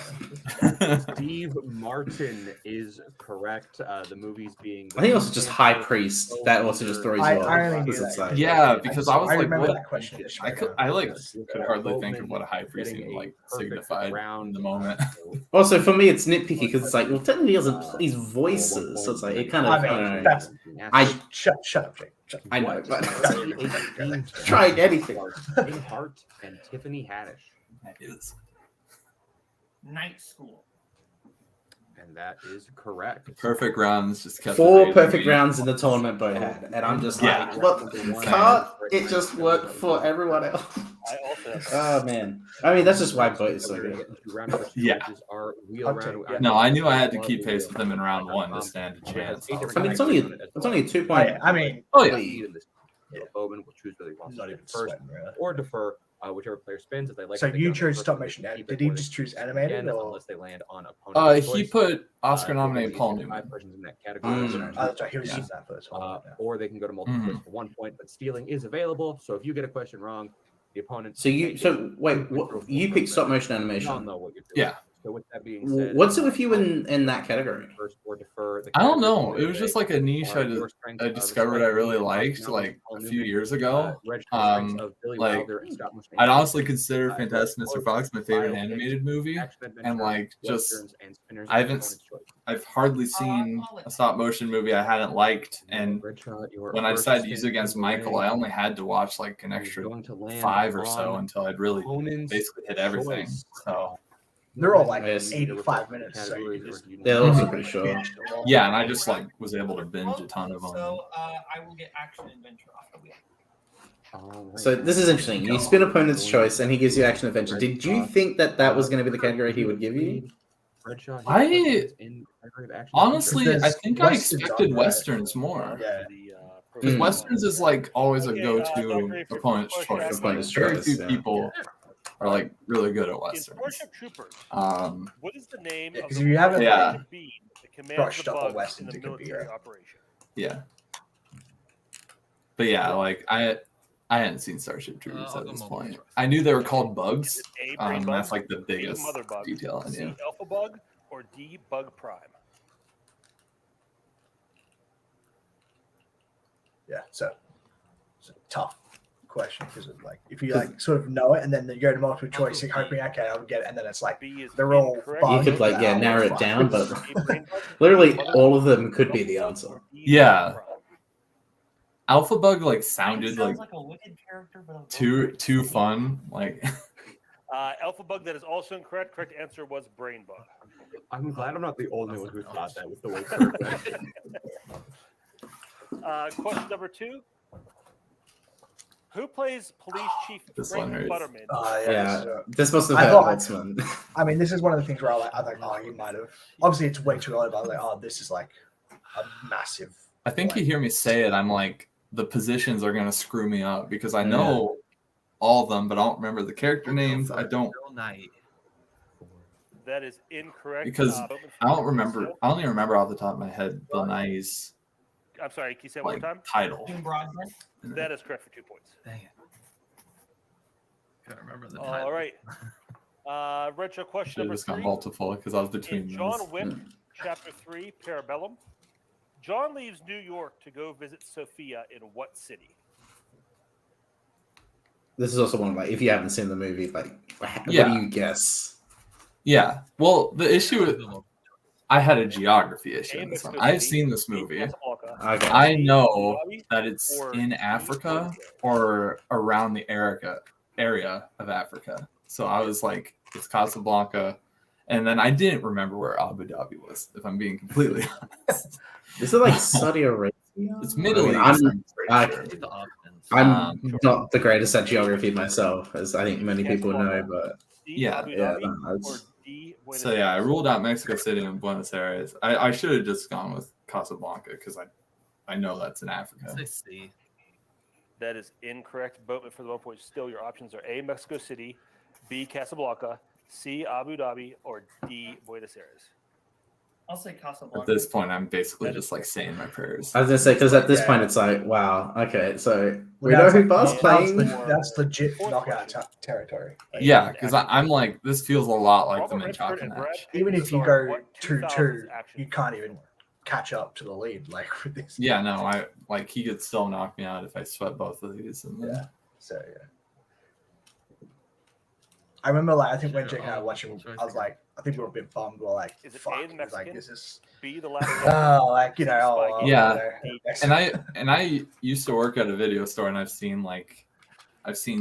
Speaker 6: it
Speaker 2: about.
Speaker 6: out.
Speaker 4: Steve Martin is correct. The movies being.
Speaker 1: I think also just High Priest. That also just throws you
Speaker 2: I
Speaker 1: off.
Speaker 2: only knew
Speaker 1: because
Speaker 2: that.
Speaker 1: it's like,
Speaker 3: Yeah, because I was
Speaker 2: I
Speaker 3: like,
Speaker 2: remember
Speaker 3: what?
Speaker 2: that question.
Speaker 3: I like could hardly think of what a high priest
Speaker 4: Getting
Speaker 3: even
Speaker 4: a
Speaker 3: like
Speaker 4: perfect
Speaker 3: signified
Speaker 4: round,
Speaker 3: in the moment.
Speaker 1: Also, for me, it's nitpicky because it's like, well, technically, he doesn't play his voices, so it's like it kind of.
Speaker 2: I mean, that's- Shut up, Jake. Shut up.
Speaker 1: I know, but
Speaker 4: Trying
Speaker 1: trying anything.
Speaker 4: Hart and Tiffany Haddish,
Speaker 3: That is
Speaker 6: Night School.
Speaker 4: and that is correct.
Speaker 3: perfect rounds. Just kept
Speaker 1: 4
Speaker 3: evading
Speaker 1: perfect
Speaker 3: me.
Speaker 1: rounds in the tournament Bo had, and I'm just
Speaker 3: Yeah.
Speaker 1: like, look, can't it just work for everyone else?
Speaker 5: I also have
Speaker 1: Oh man, I mean that's just why Boat is so good.
Speaker 3: Yeah. No, I knew I had to keep pace with him in round 1 to stand a chance.
Speaker 1: I mean, it's only a 2
Speaker 2: Oh,
Speaker 1: point.
Speaker 2: yeah, I mean,
Speaker 3: Oh yeah,
Speaker 4: Bowman will choose whether he wants
Speaker 2: he's not
Speaker 4: to
Speaker 2: even
Speaker 4: hit first
Speaker 2: sweating, really.
Speaker 4: or defer, whichever player spins. If they like,
Speaker 2: So
Speaker 4: what they
Speaker 2: you
Speaker 4: got
Speaker 2: chose
Speaker 4: first,
Speaker 2: stop
Speaker 4: they
Speaker 2: motion.
Speaker 4: can keep
Speaker 2: Did
Speaker 4: it
Speaker 2: he
Speaker 4: or
Speaker 2: just
Speaker 4: they
Speaker 2: choose
Speaker 4: can
Speaker 2: animated
Speaker 4: again,
Speaker 2: or?
Speaker 4: unless they land on opponent's
Speaker 3: he
Speaker 4: choice.
Speaker 3: put Oscar nominated
Speaker 4: There's
Speaker 3: Paul
Speaker 4: usually
Speaker 3: Newman.
Speaker 4: 5 persons in that category.
Speaker 1: Mm.
Speaker 2: Oh, that's right. He was
Speaker 3: Yeah.
Speaker 2: using that for this one.
Speaker 4: Or they can go to multiple
Speaker 3: Mhm.
Speaker 4: choice for 1 point, but stealing is available. So if you get a question wrong, the opponent.
Speaker 1: So wait, what, you picked stop motion
Speaker 4: We all
Speaker 1: animation.
Speaker 4: know what you're doing.
Speaker 3: Yeah.
Speaker 4: So with that being said,
Speaker 1: What's it with you in that category?
Speaker 4: First or defer the
Speaker 3: I don't
Speaker 4: category
Speaker 3: know. It was just like a niche
Speaker 4: your strengths
Speaker 3: I
Speaker 4: are
Speaker 3: discovered I really
Speaker 4: respectively
Speaker 3: liked
Speaker 4: Mark
Speaker 3: like
Speaker 4: Mountain,
Speaker 3: a
Speaker 4: Paul
Speaker 3: few
Speaker 4: Newman,
Speaker 3: years ago.
Speaker 4: Redshaw strengths of Billy
Speaker 3: Like
Speaker 4: Wilder and Scott Mushnick.
Speaker 3: I'd honestly consider
Speaker 4: Uh,
Speaker 3: Fantastic Mr. Fox my favorite
Speaker 4: biopics,
Speaker 3: animated movie,
Speaker 4: action
Speaker 3: and
Speaker 4: adventure,
Speaker 3: like just
Speaker 4: westerns, and spinners
Speaker 3: I
Speaker 4: are
Speaker 3: haven't
Speaker 4: opponent's choice.
Speaker 3: I've hardly seen a stop motion movie I hadn't liked, and
Speaker 4: Redshaw, your
Speaker 3: when I
Speaker 4: first
Speaker 3: decided to use it
Speaker 4: stint
Speaker 3: against
Speaker 4: is
Speaker 3: Michael,
Speaker 4: away.
Speaker 3: I only had to watch like an
Speaker 4: He's
Speaker 3: extra
Speaker 4: going to land
Speaker 3: 5 or so
Speaker 4: on
Speaker 3: until I'd really
Speaker 4: opponent's
Speaker 3: basically hit everything.
Speaker 4: choice.
Speaker 3: So
Speaker 2: They're all like
Speaker 1: Yes.
Speaker 2: 85 minutes. So you can just
Speaker 1: They're also pretty short.
Speaker 3: yeah, and I just like was able to binge a ton of them.
Speaker 6: So I will get action adventure off the wheel.
Speaker 4: Alright.
Speaker 1: So this is interesting. You spin opponent's choice, and he gives you action adventure. Did you think that was going to be the category he would give you?
Speaker 4: Redshaw,
Speaker 3: I-
Speaker 4: in category of action
Speaker 3: Honestly,
Speaker 2: Because
Speaker 3: I think I
Speaker 2: Westerns
Speaker 3: expected
Speaker 2: are right.
Speaker 3: westerns more.
Speaker 2: Yeah.
Speaker 3: Because
Speaker 1: Mm.
Speaker 3: westerns is like always a
Speaker 5: Okay,
Speaker 3: go-to
Speaker 5: Valkyrie, for
Speaker 3: opponent's
Speaker 5: first
Speaker 3: choice.
Speaker 5: question.
Speaker 3: Like
Speaker 1: Opponent's
Speaker 3: very
Speaker 1: choice,
Speaker 3: few
Speaker 1: yeah.
Speaker 3: people are like really good at
Speaker 5: In
Speaker 3: westerns.
Speaker 5: Starship Troopers,
Speaker 3: Um,
Speaker 5: what is the name
Speaker 2: Yeah,
Speaker 5: of
Speaker 2: 'cause
Speaker 5: the
Speaker 2: if you haven't,
Speaker 3: Yeah.
Speaker 5: Agent Bean that commands
Speaker 2: brushed
Speaker 5: the
Speaker 2: up on
Speaker 5: bugs in
Speaker 2: Westerns,
Speaker 5: the
Speaker 2: it could be,
Speaker 5: military
Speaker 2: yeah.
Speaker 5: operation?
Speaker 3: yeah, but yeah, like I hadn't seen Starship Troopers
Speaker 6: I'll
Speaker 3: at
Speaker 6: go
Speaker 3: this
Speaker 6: multiple
Speaker 3: point.
Speaker 6: choice.
Speaker 3: I knew they were called bugs.
Speaker 5: Is it A, brain bug,
Speaker 3: That's like the
Speaker 5: B,
Speaker 3: biggest
Speaker 5: mother bug,
Speaker 3: detail I
Speaker 5: C,
Speaker 3: knew.
Speaker 5: alpha bug, or D, bug prime?
Speaker 2: Yeah, so it's a tough question because like if you like sort of know it and then you go to multiple choice, you're hoping okay, I'll get it, and then it's like
Speaker 5: B is
Speaker 2: they're all
Speaker 5: incorrect.
Speaker 2: bugs.
Speaker 1: You could like
Speaker 2: Nah,
Speaker 1: narrow it
Speaker 2: fuck.
Speaker 1: down, but
Speaker 5: A, brain bug,
Speaker 1: literally
Speaker 5: mother
Speaker 1: all
Speaker 5: bug,
Speaker 1: of them could be
Speaker 5: alpha
Speaker 1: the
Speaker 5: bug,
Speaker 1: answer.
Speaker 5: or D,
Speaker 3: Yeah.
Speaker 5: bug prime?
Speaker 3: Alpha Bug like
Speaker 6: It
Speaker 3: sounded
Speaker 6: sounds
Speaker 3: like
Speaker 6: like a wicked character, but a
Speaker 3: too fun. Like
Speaker 5: Alpha bug, that is also incorrect. Correct answer was brain bug.
Speaker 4: I'm glad I'm not the only one who thought that was the way perfect.
Speaker 5: Question number 2. Who plays Police Chief
Speaker 3: This
Speaker 5: Frank
Speaker 3: one hurts.
Speaker 5: Butterman?
Speaker 1: Yeah,
Speaker 2: so-
Speaker 1: this must have
Speaker 2: I
Speaker 1: hurt
Speaker 2: thought-
Speaker 1: Holtzman.
Speaker 2: I mean, this is one of the things where I was like, oh, he might have. Obviously, it's way too early, but I was like, oh, this is like a massive.
Speaker 3: I think you hear me say it. I'm like the positions are gonna screw me up because I
Speaker 1: Yeah.
Speaker 3: know all of them, but I don't remember the character names. I don't.
Speaker 5: That is incorrect.
Speaker 3: Because
Speaker 5: Boatman,
Speaker 3: I don't remember. I only remember off the top of my head Bill Nye's
Speaker 5: I'm sorry, can you say it one
Speaker 3: like
Speaker 5: more time?
Speaker 3: title.
Speaker 6: King Broadbent.
Speaker 5: That is correct for 2 points.
Speaker 6: Dang it. Can't remember the
Speaker 5: All right. Retro question
Speaker 3: Should have
Speaker 5: number
Speaker 3: just gone
Speaker 5: 3.
Speaker 3: multiple because I was between
Speaker 5: In John
Speaker 3: those.
Speaker 5: Wick, Chapter 3, Parabellum, John leaves New York to go visit Sophia in what city?
Speaker 1: This is also one like if you haven't seen the movie, like what
Speaker 3: Yeah.
Speaker 1: do you guess?
Speaker 3: Yeah. Well, the issue with I had a geography issue
Speaker 5: A,
Speaker 3: in this one.
Speaker 5: Mexico
Speaker 3: I've
Speaker 5: City,
Speaker 3: seen this
Speaker 5: B,
Speaker 3: movie.
Speaker 5: Casablanca,
Speaker 1: Okay.
Speaker 3: I
Speaker 5: C,
Speaker 3: know
Speaker 5: Abu Dhabi,
Speaker 3: that it's
Speaker 5: or
Speaker 3: in
Speaker 5: D,
Speaker 3: Africa
Speaker 5: Buenos Aires?
Speaker 3: or around the area of Africa. So I was like, it's Casablanca. And then I didn't remember where Abu Dhabi was, if I'm being completely honest.
Speaker 1: Is it like Saudi Arabia?
Speaker 3: It's Middle
Speaker 1: I mean,
Speaker 3: East.
Speaker 1: I'm
Speaker 3: pretty sure.
Speaker 1: I'm
Speaker 5: Sure.
Speaker 1: not the greatest at geography myself, as I think many people know, but
Speaker 5: D,
Speaker 3: Yeah,
Speaker 5: Abu
Speaker 1: yeah,
Speaker 5: Dhabi,
Speaker 1: no,
Speaker 5: or
Speaker 1: it's-
Speaker 5: D, Buenos
Speaker 3: So yeah, I
Speaker 5: Aires?
Speaker 3: ruled out Mexico City and Buenos Aires. I should have just gone with Casablanca because I know that's in Africa.
Speaker 5: That is incorrect. Boatman for the 1 point. Still, your options are A, Mexico City, B, Casablanca, C, Abu Dhabi, or D, Buenos Aires.
Speaker 6: I'll say Casablanca.
Speaker 3: At this point, I'm basically just like saying my prayers.
Speaker 1: I was gonna say because at this
Speaker 2: Yeah.
Speaker 1: point it's like, wow, okay, so we
Speaker 2: Well,
Speaker 1: know
Speaker 2: that's
Speaker 1: who
Speaker 2: like-
Speaker 1: Bar's
Speaker 5: yeah,
Speaker 1: playing.
Speaker 2: That's legit
Speaker 5: Fourth
Speaker 2: knockout
Speaker 5: question.
Speaker 2: territory. Like,
Speaker 3: Yeah, because I'm like, this feels a lot like the
Speaker 5: Robert Redford
Speaker 3: Menchaca
Speaker 5: and Brad
Speaker 3: match.
Speaker 5: Pitt
Speaker 2: even if you
Speaker 5: star
Speaker 2: go
Speaker 5: what
Speaker 2: 2-2,
Speaker 5: 2000s action
Speaker 2: you can't even catch up to the lead like with this.
Speaker 3: Yeah, no, I like he could still knock me out if I sweat both of these. And then,
Speaker 2: Yeah. So yeah. I remember like I think when Jake and I were watching, I was like, I think we were a bit bummed. We're like,
Speaker 5: Is it
Speaker 2: fuck,
Speaker 5: A, the
Speaker 2: it was like
Speaker 5: Mexican?
Speaker 2: this is
Speaker 5: B, the last
Speaker 2: like
Speaker 3: Yeah.
Speaker 2: you know,
Speaker 3: and I used to work at a video store, and I've seen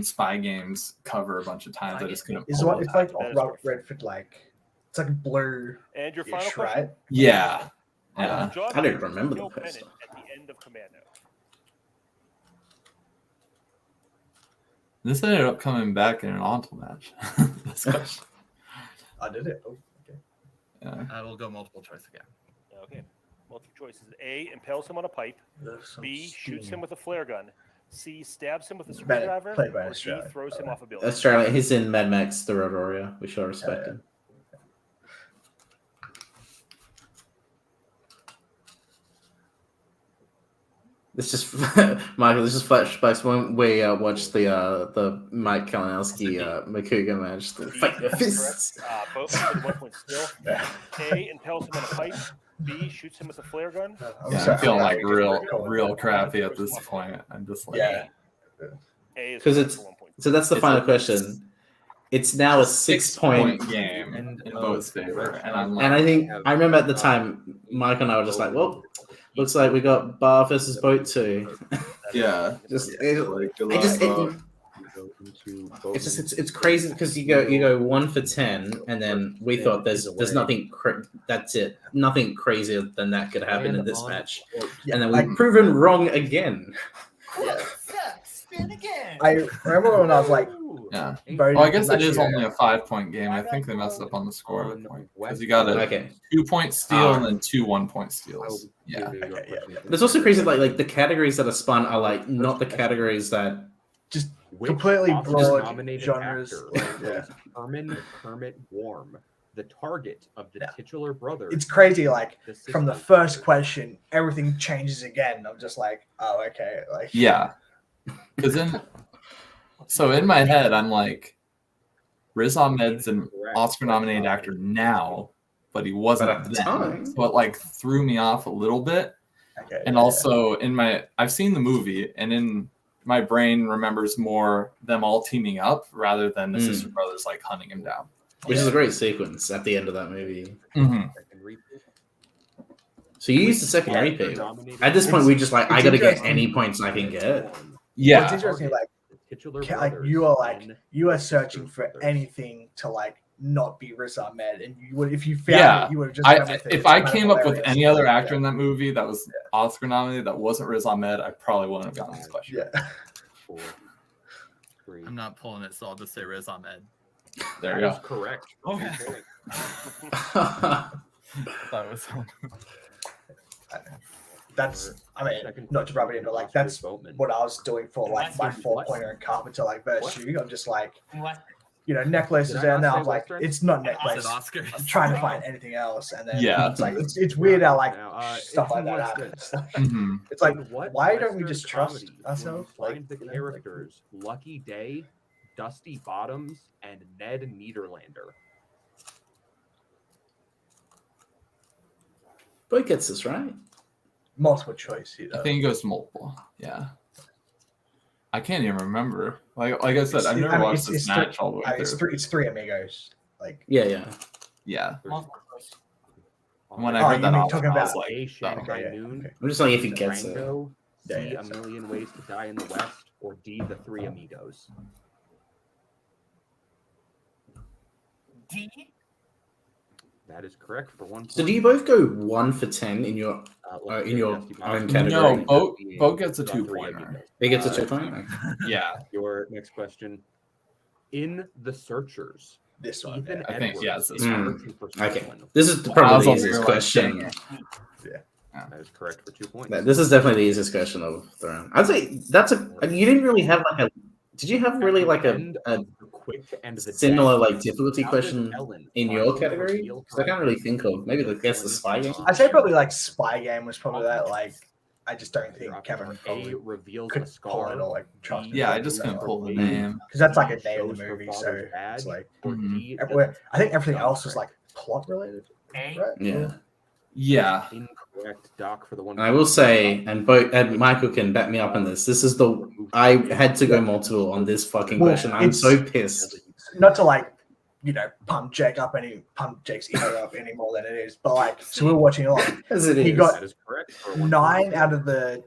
Speaker 3: Spy Games cover a bunch of times. I just couldn't.
Speaker 2: is
Speaker 3: pull
Speaker 2: what
Speaker 3: the
Speaker 2: it's like
Speaker 3: title.
Speaker 5: That is
Speaker 2: Robert
Speaker 5: perfect.
Speaker 2: Redford like it's like blue
Speaker 5: And your final
Speaker 2: ish,
Speaker 5: question?
Speaker 2: right?
Speaker 3: Yeah, yeah.
Speaker 5: John
Speaker 1: I don't
Speaker 5: uses
Speaker 1: remember
Speaker 5: Gil
Speaker 1: the poster.
Speaker 5: Bennett at the end of Commando.
Speaker 3: This ended up coming back in an Ontel match. This question.
Speaker 2: I did it. Oh, okay.
Speaker 3: Yeah.
Speaker 6: I will go multiple choice again.
Speaker 5: Okay. Multiple choices. A, impales him on a pipe.
Speaker 2: There's some
Speaker 5: B, shoots
Speaker 2: steam.
Speaker 5: him with a flare gun. C, stabs him with a
Speaker 2: Bennett,
Speaker 5: screwdriver.
Speaker 2: played by
Speaker 5: Or D,
Speaker 2: Australia.
Speaker 5: throws him off a building.
Speaker 1: Australia, he's in Mad Max: The Road Warrior. We shall respect
Speaker 2: yeah.
Speaker 1: him. It's just Michael. This is flashbacks when we watched the Mike Kalinowski Makuga match. The fight your fists.
Speaker 5: Boatman with a 1 point steal. A, impales him on a pipe. B, shoots him with a flare gun.
Speaker 3: I'm feeling like real crappy at this point. I'm just like,
Speaker 2: Yeah.
Speaker 5: A is
Speaker 1: Because
Speaker 5: correct
Speaker 1: it's
Speaker 5: for 1 point.
Speaker 1: so that's the final question. It's now a 6-point
Speaker 3: game in both favor, and I'm like,
Speaker 1: And I think I remember at the time, Mike and I were just like, "Well, looks like we got Bar versus Boat 2."
Speaker 3: yeah,
Speaker 1: Just
Speaker 3: like, good
Speaker 1: I just
Speaker 3: luck,
Speaker 1: it's crazy because you go 1 for 10, and then we thought there's nothing that's it, nothing crazier than that could happen in this match, and then we've proven wrong again.
Speaker 7: Spin again.
Speaker 2: I remember when I was like,
Speaker 3: yeah.
Speaker 2: voting
Speaker 3: Well, I guess
Speaker 2: for
Speaker 3: it is
Speaker 2: Redshaw.
Speaker 3: only a 5-point game. I think they messed up on the score because you got a
Speaker 1: Okay.
Speaker 3: 2-point steal and then 2 1-point steals. Yeah,
Speaker 1: But it's also crazy, like the categories that are spun are like not the categories that.
Speaker 2: just
Speaker 4: Which
Speaker 2: completely
Speaker 4: Oscar
Speaker 2: broad
Speaker 4: nominated
Speaker 2: genres.
Speaker 4: actor was Kermit Warm, the target of the titular brother.
Speaker 2: It's crazy. Like
Speaker 4: the
Speaker 2: from the
Speaker 4: sister
Speaker 2: first
Speaker 4: brother.
Speaker 2: question, everything changes again. I'm just like, oh, okay. Like,
Speaker 3: yeah. Because in my head, I'm like, Riz Ahmed's an Oscar-nominated actor now, but he wasn't
Speaker 1: But at the
Speaker 3: then.
Speaker 1: time.
Speaker 3: So it like threw me off a little bit.
Speaker 2: okay,
Speaker 3: And also I've seen the movie, and in my brain remembers more them all teaming up rather than the sister brothers like hunting him down.
Speaker 1: Which is a great sequence at the end of that movie.
Speaker 3: Mm-hmm.
Speaker 4: Second repeat.
Speaker 1: So you used the second
Speaker 2: Yeah.
Speaker 1: repeat. At this point, we just like, I
Speaker 2: it's
Speaker 1: gotta get
Speaker 2: interesting.
Speaker 1: any points I can get.
Speaker 3: Yeah.
Speaker 2: What's interesting, like,
Speaker 4: Titular
Speaker 2: like
Speaker 4: brothers
Speaker 2: you are like
Speaker 4: and
Speaker 2: you are
Speaker 4: the
Speaker 2: searching
Speaker 4: sister
Speaker 2: for
Speaker 4: brothers.
Speaker 2: anything to like not be Riz Ahmed, and you would if you found
Speaker 3: Yeah.
Speaker 2: it, you would have just went with it.
Speaker 3: If
Speaker 2: It's
Speaker 3: I
Speaker 2: kind of
Speaker 3: came up with
Speaker 2: hilarious.
Speaker 3: any other actor in that movie that was Oscar nominated that wasn't Riz Ahmed, I probably wouldn't have gotten this question.
Speaker 2: Yeah.
Speaker 4: 4, 3.
Speaker 6: I'm not pulling it, so I'll just say Riz Ahmed.
Speaker 3: There you
Speaker 4: That is
Speaker 3: go.
Speaker 4: correct.
Speaker 6: Okay.
Speaker 4: 2 points.
Speaker 6: I thought it was
Speaker 2: That's I mean,
Speaker 4: Second
Speaker 2: not to rub it in, but like that's
Speaker 4: Boatman.
Speaker 2: what I was doing for like my
Speaker 4: What?
Speaker 2: 4-pointer and Carpenter like verse
Speaker 4: What?
Speaker 2: shoe. I'm just like,
Speaker 7: What?
Speaker 2: you know, necklaces
Speaker 4: Did I
Speaker 2: and
Speaker 4: not
Speaker 2: then
Speaker 4: say
Speaker 2: I'm like,
Speaker 4: Western?
Speaker 2: it's not
Speaker 6: I
Speaker 2: necklace.
Speaker 6: said Oscar.
Speaker 2: I'm trying to find anything else, and then
Speaker 3: Yeah.
Speaker 2: it's like it's weird how like
Speaker 4: Now,
Speaker 2: stuff like
Speaker 4: in
Speaker 2: that
Speaker 4: Western-
Speaker 2: happens.
Speaker 3: Mm-hmm.
Speaker 2: It's like,
Speaker 4: In what
Speaker 2: why don't we
Speaker 4: Western
Speaker 2: just trust
Speaker 4: comedy would you
Speaker 2: ourselves?
Speaker 4: find
Speaker 2: Like,
Speaker 4: the
Speaker 2: you know, like-
Speaker 4: characters Lucky Day, Dusty Bottoms, and Ned Niederlander.
Speaker 1: Boat gets this right.
Speaker 2: multiple choice. You know?
Speaker 3: I think he goes to multiple. Yeah. I can't even remember. Like I said, I've never watched this match all the way through.
Speaker 2: It's three amigos. Like,
Speaker 1: Yeah.
Speaker 3: Yeah.
Speaker 7: Multiple choice.
Speaker 3: When I
Speaker 2: Oh,
Speaker 3: heard
Speaker 2: you
Speaker 3: that,
Speaker 2: mean
Speaker 3: I was
Speaker 2: talking about
Speaker 3: like,
Speaker 4: A.
Speaker 3: oh.
Speaker 4: Shanghai
Speaker 2: yeah,
Speaker 4: Noon,
Speaker 2: okay.
Speaker 1: I'm just like if he gets it.
Speaker 4: Rango,
Speaker 2: Yeah,
Speaker 4: C.
Speaker 2: yeah.
Speaker 4: A Million Ways to Die in the West, or D. The Three Amigos.
Speaker 7: D.
Speaker 4: That is correct for 1 point.
Speaker 1: So do you both go 1 for 10 in your in your own category?
Speaker 3: No, Boat gets a 2-pointer.
Speaker 1: He gets a 2-point?
Speaker 3: Yeah.
Speaker 4: Your next question. In The Searchers,
Speaker 2: This one.
Speaker 4: Ethan
Speaker 3: I think,
Speaker 4: Edwards
Speaker 3: yeah, it's
Speaker 4: is
Speaker 3: this
Speaker 1: one.
Speaker 4: searching for
Speaker 1: Okay.
Speaker 4: someone.
Speaker 1: This is
Speaker 3: I was
Speaker 1: probably the
Speaker 3: over
Speaker 1: easiest
Speaker 3: here like,
Speaker 1: question.
Speaker 3: dang.
Speaker 4: That is correct for 2 points.
Speaker 1: This is definitely the easiest question of the round. I'd say that's you didn't really have like a. Did you have really like a
Speaker 4: End of The Quick and the
Speaker 1: similar
Speaker 4: Dead,
Speaker 1: like difficulty
Speaker 4: Alfred
Speaker 1: question
Speaker 4: Ellen
Speaker 1: in your
Speaker 4: finally
Speaker 1: category?
Speaker 4: revealed
Speaker 1: 'Cause I can't really think of maybe guess the spy game.
Speaker 2: I'd say probably like Spy Game was probably that. Like, I just don't think
Speaker 4: Your
Speaker 2: Kevin
Speaker 4: options are
Speaker 2: probably
Speaker 4: A. Reveals
Speaker 2: could
Speaker 4: a
Speaker 2: pull
Speaker 4: scar.
Speaker 2: it or like trust me.
Speaker 3: Yeah, I just couldn't pull the name.
Speaker 2: because that's like a name
Speaker 4: Shows
Speaker 2: of the
Speaker 4: her
Speaker 2: movie. So
Speaker 4: father's ad,
Speaker 2: it's like
Speaker 4: or
Speaker 3: Mhm.
Speaker 4: D.
Speaker 2: I think everything else was like plot related,
Speaker 7: A.
Speaker 2: right?
Speaker 1: Yeah.
Speaker 3: Yeah.
Speaker 4: Incorrect, Doc, for the one.
Speaker 1: And I will say, and Michael can back me up on this. This is I had to go multiple on this fucking
Speaker 2: Well,
Speaker 1: question. I'm
Speaker 2: it's-
Speaker 1: so pissed.
Speaker 2: Not to like, you know, pump Jake's ego up any more than it is, but like, so we were watching along.
Speaker 1: As it
Speaker 2: He
Speaker 1: is.
Speaker 2: got
Speaker 4: That is correct. For 1
Speaker 2: 9
Speaker 4: point.
Speaker 2: out of the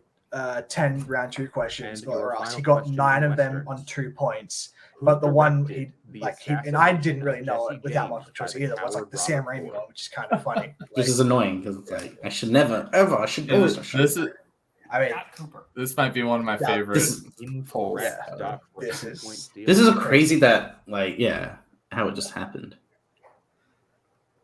Speaker 2: 10 round 2 questions
Speaker 4: And
Speaker 2: were
Speaker 4: your
Speaker 2: us.
Speaker 4: final
Speaker 2: He got
Speaker 4: question
Speaker 2: 9
Speaker 4: in
Speaker 2: of them
Speaker 4: Westerns.
Speaker 2: on 2 points.
Speaker 4: Who
Speaker 2: But the one
Speaker 4: directed the
Speaker 2: and I didn't
Speaker 4: assassination
Speaker 2: really
Speaker 4: of
Speaker 2: know
Speaker 4: Jesse
Speaker 2: it without
Speaker 4: James
Speaker 2: multiple choice
Speaker 4: by
Speaker 2: either. Was like
Speaker 4: coward
Speaker 2: the Sam
Speaker 4: Robert
Speaker 2: Raimi
Speaker 4: Ford?
Speaker 2: one, which is kind of funny.
Speaker 1: Which
Speaker 2: Like,
Speaker 1: is annoying because it's like I should never ever. I should always.
Speaker 3: This is
Speaker 2: I mean,
Speaker 7: Scott Cooper.
Speaker 3: this might be one of my
Speaker 2: Yeah,
Speaker 3: favorite
Speaker 1: this
Speaker 3: polls.
Speaker 2: Yeah,
Speaker 4: Doc, for
Speaker 2: this
Speaker 4: 2
Speaker 2: is-
Speaker 4: point steal.
Speaker 1: This is crazy that how it just happened.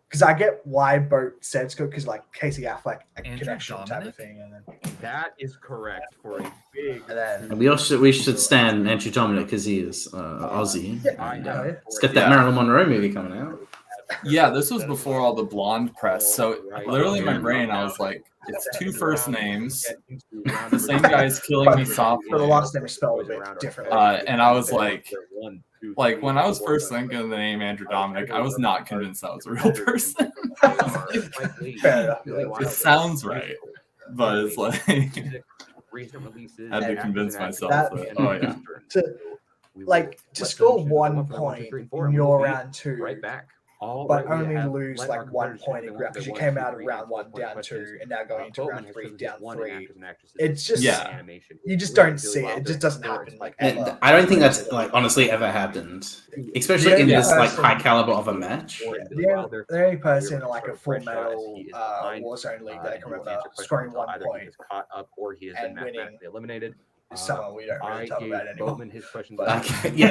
Speaker 2: because I get why Boat said Scott, because like Casey Affleck, a
Speaker 6: Andrew
Speaker 2: connection type
Speaker 6: Dominic?
Speaker 2: of thing, and then
Speaker 4: That is correct for a big.
Speaker 1: And we should stand Andrew Dominic because he is Aussie.
Speaker 4: I
Speaker 1: And,
Speaker 4: have
Speaker 1: it's got that
Speaker 3: Yeah.
Speaker 1: Marilyn Monroe movie coming out.
Speaker 3: Yeah, this was before all the blonde press. So literally in my brain, I was like, it's two first names. The
Speaker 4: The
Speaker 3: same guy's killing me softly.
Speaker 2: But the last name is spelled a bit differently.
Speaker 3: And I was like when I was first thinking of the name Andrew Dominic, I was not convinced that was a real person.
Speaker 2: Fair enough.
Speaker 3: It sounds right, but it's like
Speaker 4: recent releases.
Speaker 3: I had to convince myself
Speaker 2: That-
Speaker 3: that. Oh yeah.
Speaker 2: To score 1 point in your round 2,
Speaker 4: right back.
Speaker 2: but only lose like 1 point in round because you came out of round 1 down 2 and now going into round 3 down 3. It's just you just don't see it. It just doesn't happen like ever.
Speaker 1: I don't think that's like honestly ever happened, especially in this like high caliber of a match.
Speaker 2: The only person in like a Full Metal Warzone league that I can remember scoring 1 point
Speaker 4: caught up or he has been
Speaker 2: and winning
Speaker 4: mathematically eliminated.
Speaker 2: is someone we don't really talk about anymore.
Speaker 4: Boatman his questions.
Speaker 1: Okay. Yeah.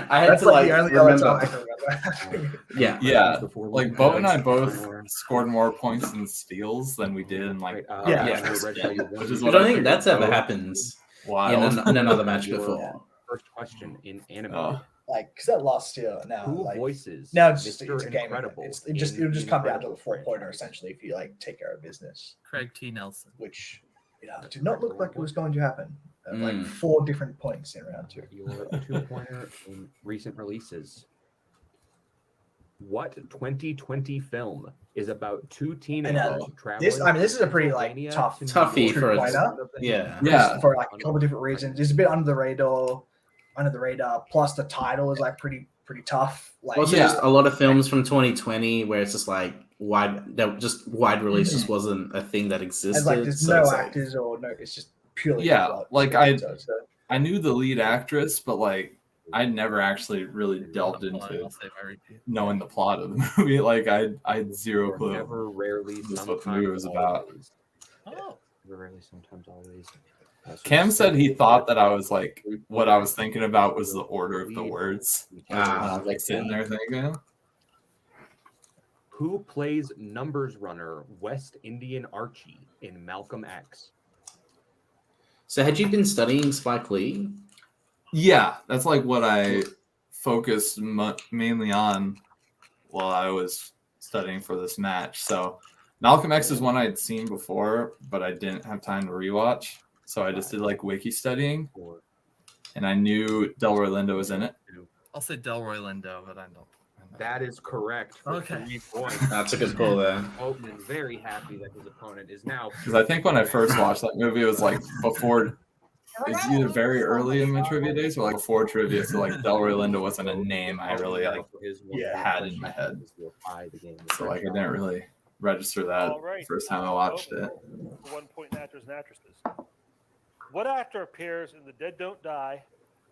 Speaker 1: I had
Speaker 2: That's
Speaker 1: to
Speaker 2: like
Speaker 1: like
Speaker 2: the only other time I
Speaker 1: remember.
Speaker 2: can remember.
Speaker 1: Yeah.
Speaker 3: Like Bo and I both scored more points in steals than we did in like which is
Speaker 1: I
Speaker 3: what
Speaker 1: don't
Speaker 3: I
Speaker 1: think
Speaker 3: figured
Speaker 1: that's ever
Speaker 3: Bo
Speaker 1: happened
Speaker 3: wild.
Speaker 1: in another match before.
Speaker 4: First question in anime.
Speaker 2: Like, because that last year now,
Speaker 4: Who
Speaker 2: like
Speaker 4: voices
Speaker 2: now it's just
Speaker 4: Mr.
Speaker 2: it's a game.
Speaker 4: Incredible
Speaker 2: It'll just come down to the
Speaker 4: Incredible
Speaker 2: 4-pointer essentially if you like take care of business,
Speaker 6: Craig T. Nelson.
Speaker 2: which did not look like it was going to happen. Like 4 different points in round 2.
Speaker 4: Your 2-pointer in recent releases. What 2020 film is about 2 teenagers traveling?
Speaker 2: This is a pretty like
Speaker 1: Toughie for us. Yeah.
Speaker 2: For like a couple different reasons. It's a bit under the radar. Plus the title is like pretty tough. Like
Speaker 1: Also, just a lot of films from 2020 where it's just like wide release just wasn't a thing that existed.
Speaker 2: and like there's no actors or no. It's just purely
Speaker 3: like I knew the lead actress, but like I never actually really delved into knowing the plot of the movie. Like I had zero clue.
Speaker 4: Never, rarely,
Speaker 3: what the movie was about.
Speaker 5: Oh.
Speaker 4: Never, rarely, sometimes, always.
Speaker 3: Cam said he thought that I was like what I was thinking about was the order of the words. Like sitting there thinking.
Speaker 4: Who plays numbers runner West Indian Archie in Malcolm X?
Speaker 1: So had you been studying Spike Lee?
Speaker 3: Yeah, that's like what I focused mainly on while I was studying for this match. So Malcolm X is one I'd seen before, but I didn't have time to rewatch. So I just did like wiki studying, and I knew Delroy Lindo was in it.
Speaker 6: I'll say Delroy Lindo, but I don't.
Speaker 4: That is correct.
Speaker 6: Okay.
Speaker 4: 3 points.
Speaker 1: That's a good pull there.
Speaker 4: Boatman very happy that his opponent is now.
Speaker 3: Because I think when I first watched that movie, it was like before. It's either very early in my trivia days or like before trivia. So like Delroy Lindo wasn't a name I really like had in my head. So like I didn't really register that the first time I watched it.
Speaker 5: 1 point in actors and actresses. What actor appears in The Dead Don't Die,